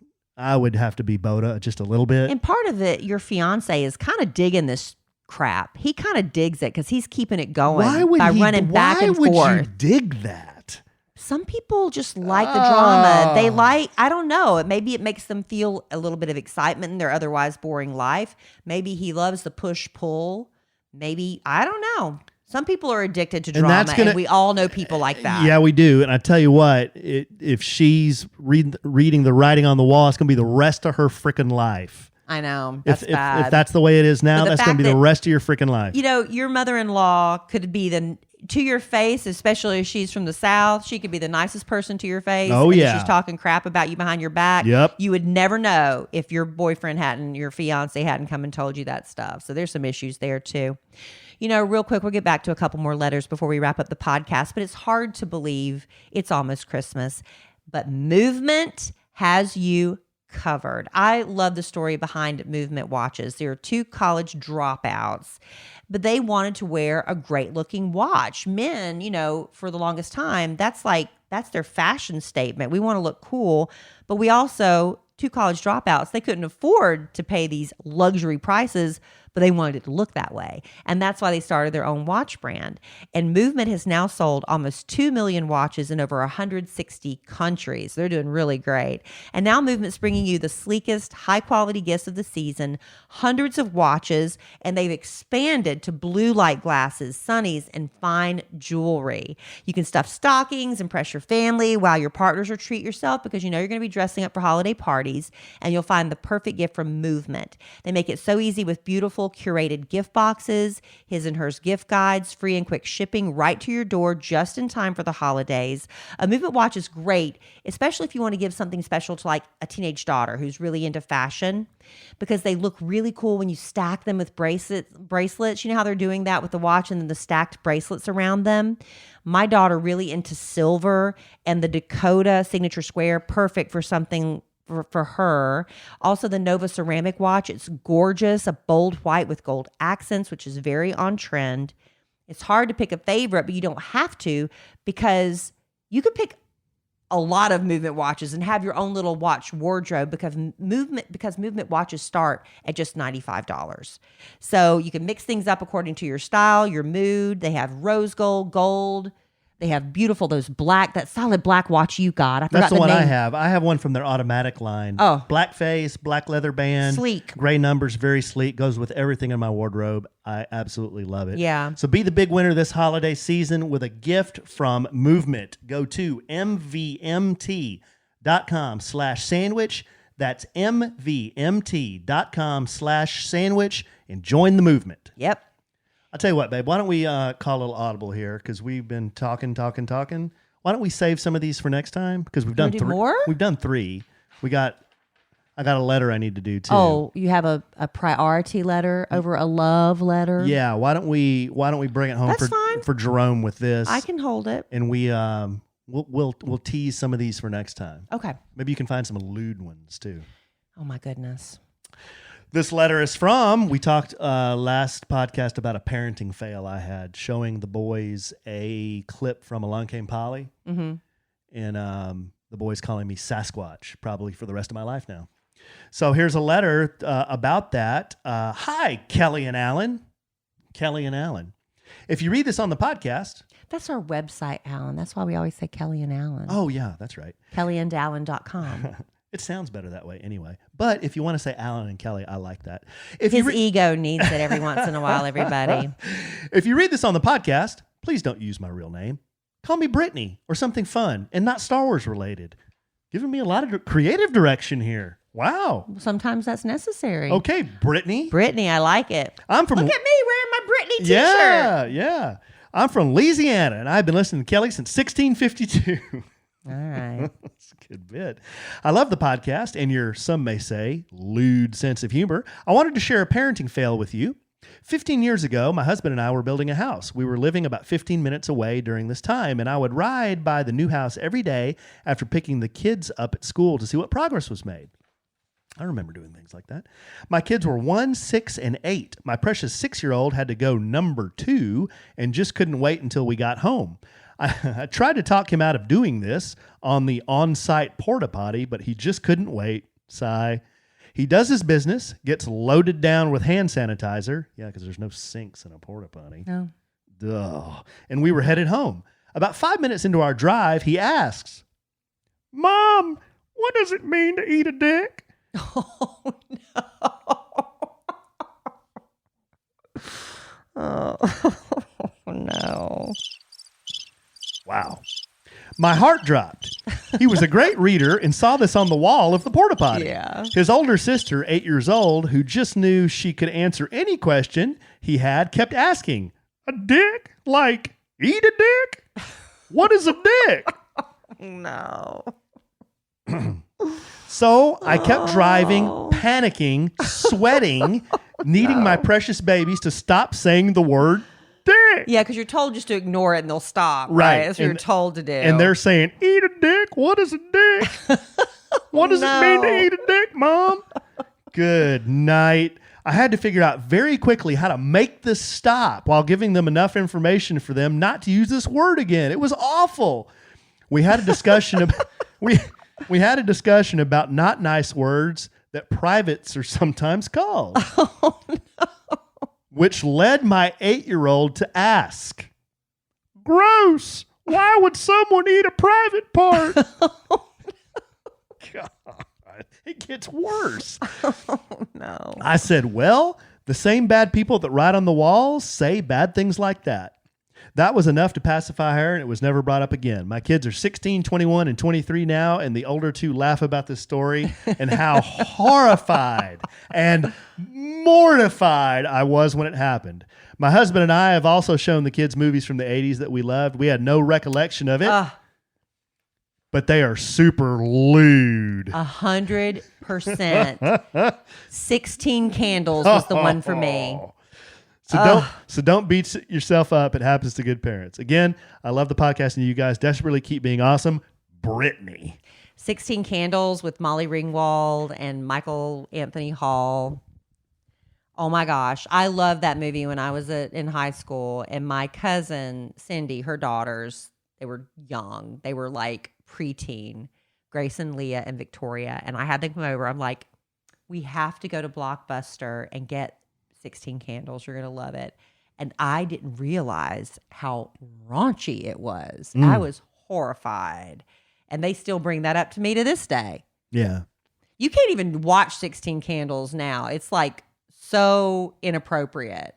Speaker 3: have to be Boda just a little bit.
Speaker 2: And part of it, your fiance is kind of digging this crap. He kind of digs it because he's keeping it going running back and forth.
Speaker 3: Why would you dig that?
Speaker 2: Some people just like the drama. They I don't know. Maybe it makes them feel a little bit of excitement in their otherwise boring life. Maybe he loves the push-pull. Maybe, I don't know. Some people are addicted to drama, and we all know people like that.
Speaker 3: Yeah, we do. And I tell you what, if she's reading the writing on the wall, it's going to be the rest of her freaking life.
Speaker 2: I know. That's bad.
Speaker 3: If that's the way it is now, that's going to be the rest of your freaking life.
Speaker 2: Your mother-in-law could be to your face, especially if she's from the South, she could be the nicest person to your face.
Speaker 3: Oh,
Speaker 2: and
Speaker 3: yeah.
Speaker 2: She's talking crap about you behind your back.
Speaker 3: Yep.
Speaker 2: You would never know if your your fiance hadn't come and told you that stuff. So there's some issues there too. Real quick, we'll get back to a couple more letters before we wrap up the podcast, but it's hard to believe it's almost Christmas. But Movement has you covered. I love the story behind Movement watches. There are 2 college dropouts, but they wanted to wear a great looking watch. Men, for the longest time, that's their fashion statement. We want to look cool, but we also, 2 college dropouts, they couldn't afford to pay these luxury prices, but they wanted it to look that way. And that's why they started their own watch brand. And Movement has now sold almost 2 million watches in over 160 countries. They're doing really great. And now Movement's bringing you the sleekest, high-quality gifts of the season, hundreds of watches, and they've expanded to blue light glasses, sunnies, and fine jewelry. You can stuff stockings, impress your family while your partners, or treat yourself because you're going to be dressing up for holiday parties, and you'll find the perfect gift from Movement. They make it so easy with beautiful curated gift boxes, his and hers gift guides, free and quick shipping right to your door just in time for the holidays. A Movement watch is great, especially if you want to give something special to like a teenage daughter who's really into fashion, because they look really cool when you stack them with bracelets. You know how they're doing that with the watch and then the stacked bracelets around them? My daughter really into silver, and the Dakota signature square, perfect for something for her. Also, the Nova ceramic watch. It's gorgeous, a bold white with gold accents, which is very on trend. It's hard to pick a favorite, but you don't have to, because you could pick a lot of Movement watches and have your own little watch wardrobe, because Movement watches start at just $95. So you can mix things up according to your style, your mood. They have rose gold. They have that solid black watch you got. I forgot
Speaker 3: That's the one
Speaker 2: name.
Speaker 3: I have. I have one from their automatic line.
Speaker 2: Oh.
Speaker 3: Black face, black leather band.
Speaker 2: Sleek.
Speaker 3: Gray numbers, very sleek. Goes with everything in my wardrobe. I absolutely love it.
Speaker 2: Yeah.
Speaker 3: So be the big winner this holiday season with a gift from Movement. Go to MVMT.com/sandwich. That's MVMT.com/sandwich and join the movement.
Speaker 2: Yep.
Speaker 3: I'll tell you what, babe. Why don't we call a little audible here, because we've been talking. Why don't we save some of these for next time? Because we've done 3
Speaker 2: more.
Speaker 3: We've done 3. I got a letter I need to do too.
Speaker 2: Oh, you have a priority letter over a love letter?
Speaker 3: Yeah. Why don't we bring it home
Speaker 2: That's fine.
Speaker 3: for Jerome with this?
Speaker 2: I can hold it.
Speaker 3: And we'll tease some of these for next time.
Speaker 2: Okay.
Speaker 3: Maybe you can find some lewd ones too.
Speaker 2: Oh my goodness.
Speaker 3: This letter is from, we talked last podcast about a parenting fail I had, showing the boys a clip from Along Came Polly. Mm-hmm. And the boys calling me Sasquatch, probably for the rest of my life now. So here's a letter about that. Hi, Kellie and Allen. Kellie and Allen. If you read this on the podcast.
Speaker 2: That's our website, Alan. That's why we always say Kellie and Allen.
Speaker 3: Oh, yeah, that's right.
Speaker 2: KellieandAllen.com.
Speaker 3: It sounds better that way anyway. But if you want to say Alan and Kellie, I like that.
Speaker 2: His ego needs it every once in a while, everybody.
Speaker 3: If you read this on the podcast, please don't use my real name. Call me Britney or something fun and not Star Wars related. Giving me a lot of creative direction here. Wow.
Speaker 2: Sometimes that's necessary.
Speaker 3: Okay, Britney.
Speaker 2: Brittany, I like it.
Speaker 3: I'm from.
Speaker 2: Look at me wearing my Britney t-shirt.
Speaker 3: Yeah. I'm from Louisiana, and I've been listening to Kelly since 1652.
Speaker 2: All right.
Speaker 3: That's a good bit. I love the podcast and your, some may say, lewd sense of humor. I wanted to share a parenting fail with you. 15 years ago, my husband and I were building a house. We were living about 15 minutes away during this time, and I would ride by the new house every day after picking the kids up at school to see what progress was made. I remember doing things like that. My kids were 1, 6, and 8. My precious 6-year-old had to go number 2 and just couldn't wait until we got home. I tried to talk him out of doing this on the on-site porta potty, but he just couldn't wait. Sigh. He does his business, gets loaded down with hand sanitizer. Yeah, because there's no sinks in a porta potty.
Speaker 2: No.
Speaker 3: Duh. And we were headed home. About 5 minutes into our drive, he asks, Mom, what does it mean to eat a dick?
Speaker 2: Oh, no. Oh, no.
Speaker 3: Wow. My heart dropped. He was a great reader and saw this on the wall of the porta potty.
Speaker 2: Yeah.
Speaker 3: His older sister, 8 years old, who just knew she could answer any question he had, kept asking, a dick? Like, eat a dick? What is a dick?
Speaker 2: No.
Speaker 3: So I kept driving, panicking, sweating, needing my precious babies to stop saying the word dick.
Speaker 2: Yeah, because you're told just to ignore it and they'll stop.
Speaker 3: Right.
Speaker 2: That's what you're told to do.
Speaker 3: And they're saying, eat a dick? What is a dick? What does it mean to eat a dick, Mom? Good night. I had to figure out very quickly how to make this stop while giving them enough information for them not to use this word again. It was awful. We had a discussion about we had a discussion about not nice words that privates are sometimes called. Oh, no. Which led my 8-year-old to ask, gross, why would someone eat a private part? Oh, no. God, it gets worse.
Speaker 2: Oh, no.
Speaker 3: I said, well, the same bad people that write on the walls say bad things like that. That was enough to pacify her, and it was never brought up again. My kids are 16, 21, and 23 now, and the older two laugh about this story and how horrified and mortified I was when it happened. My husband and I have also shown the kids movies from the 80s that we loved. We had no recollection of it, but they are super lewd.
Speaker 2: 100%. 16 Candles was the one for me.
Speaker 3: So don't beat yourself up. It happens to good parents. Again, I love the podcast and you guys desperately keep being awesome. Brittany.
Speaker 2: 16 Candles with Molly Ringwald and Michael Anthony Hall. Oh my gosh. I loved that movie when I was in high school. And my cousin, Cindy, her daughters, they were young. They were like preteen. Grayson, Leah, and Victoria. And I had them come over. I'm like, we have to go to Blockbuster and get 16 Candles. You're going to love it. And I didn't realize how raunchy it was. I was horrified. And they still bring that up to me to this day.
Speaker 3: Yeah.
Speaker 2: You can't even watch 16 Candles now. It's like so inappropriate.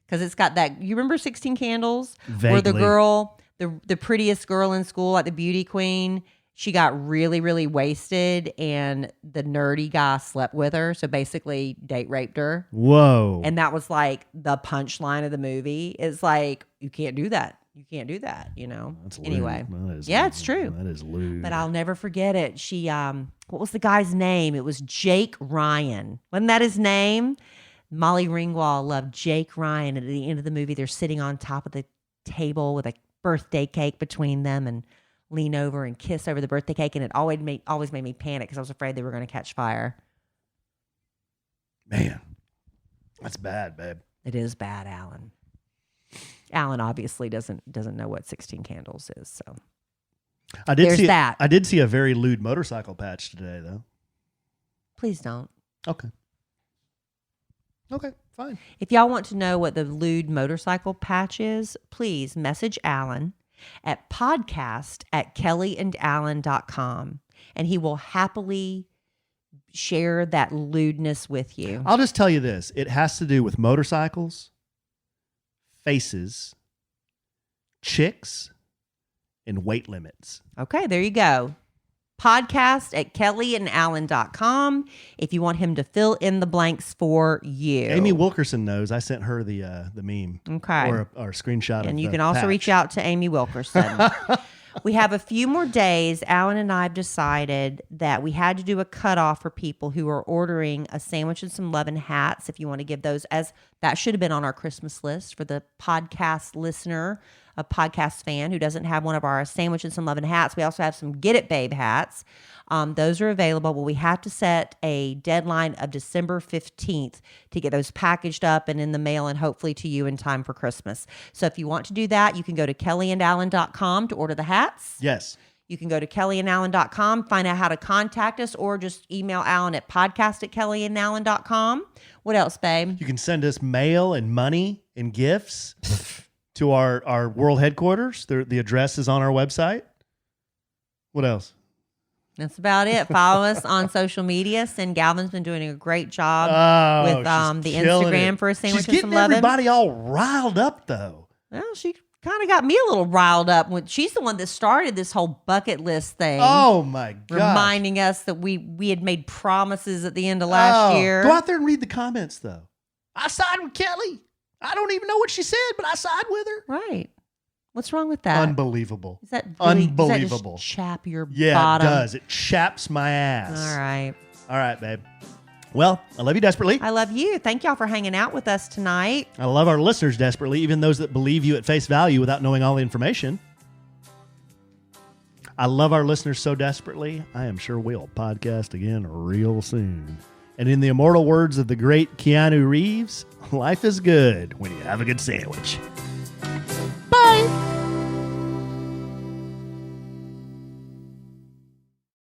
Speaker 2: Because it's got that, you remember 16 Candles?
Speaker 3: Vaguely.
Speaker 2: Where the girl, the prettiest girl in school, like the beauty queen, she got really, really wasted and the nerdy guy slept with her. So basically date raped her.
Speaker 3: Whoa.
Speaker 2: And that was like the punchline of the movie. It's like, you can't do that. You can't do that, you know?
Speaker 3: That's
Speaker 2: anyway.
Speaker 3: Yeah,
Speaker 2: it's true.
Speaker 3: That is lewd.
Speaker 2: But I'll never forget it. She, what was the guy's name? It was Jake Ryan. Wasn't that his name? Molly Ringwald loved Jake Ryan. And at the end of the movie, they're sitting on top of the table with a birthday cake between them and lean over and kiss over the birthday cake. And it always made me panic because I was afraid they were going to catch fire.
Speaker 3: Man, that's bad, babe.
Speaker 2: It is bad, Alan. Alan obviously doesn't know what 16 candles is, so there's that.
Speaker 3: I did see a very lewd motorcycle patch today, though.
Speaker 2: Please don't.
Speaker 3: Okay, fine.
Speaker 2: If y'all want to know what the lewd motorcycle patch is, please message Alan at podcast@kellyandallen.com, and he will happily share that lewdness with you.
Speaker 3: I'll just tell you this. It has to do with motorcycles, faces, chicks, and weight limits.
Speaker 2: Okay, there you go. Podcast@kellyandallen.com if you want him to fill in the blanks for you.
Speaker 3: Amy Wilkerson knows. I sent her the meme.
Speaker 2: Okay.
Speaker 3: Or a screenshot
Speaker 2: and
Speaker 3: of
Speaker 2: you
Speaker 3: the
Speaker 2: can also
Speaker 3: patch.
Speaker 2: reach out to Amy Wilkerson. We have a few more days. Alan and I have decided that we had to do a cutoff for people who are ordering a sandwich and some love and hats. If you want to give those, as that should have been on our Christmas list for the podcast listener, a podcast fan who doesn't have one of our sandwich and some love and hats. We also have some Get It Babe hats. Those are available, but we have to set a deadline of December 15th to get those packaged up and in the mail and hopefully to you in time for Christmas. So if you want to do that, you can go to kellyandallen.com to order the hats.
Speaker 3: Yes.
Speaker 2: You can go to kellyandallen.com, find out how to contact us, or just email Alan at podcast@kellyandallen.com. What else, babe?
Speaker 3: You can send us mail and money and gifts to our world headquarters. The address is on our website. What else?
Speaker 2: That's about it. Follow us on social media. Sin Galvin's been doing a great job with the Instagram for a sandwich and some
Speaker 3: She's getting
Speaker 2: lovin'.
Speaker 3: everybody all riled up, though.
Speaker 2: Well, she kind of got me a little riled up when she's the one that started this whole bucket list thing.
Speaker 3: Oh my God!
Speaker 2: Reminding us that we had made promises at the end of last year.
Speaker 3: Go out there and read the comments, though. I side with Kelly. I don't even know what she said, but I side with her.
Speaker 2: Right. What's wrong with that?
Speaker 3: Unbelievable.
Speaker 2: Is that really,
Speaker 3: unbelievable?
Speaker 2: Does that just chap your
Speaker 3: Yeah,
Speaker 2: bottom?
Speaker 3: it does. It chaps my ass.
Speaker 2: All right.
Speaker 3: All right, babe. Well, I love you desperately.
Speaker 2: I love you. Thank y'all for hanging out with us tonight.
Speaker 3: I love our listeners desperately, even those that believe you at face value without knowing all the information. I love our listeners so desperately, I am sure we'll podcast again real soon. And in the immortal words of the great Keanu Reeves, life is good when you have a good sandwich. Bye.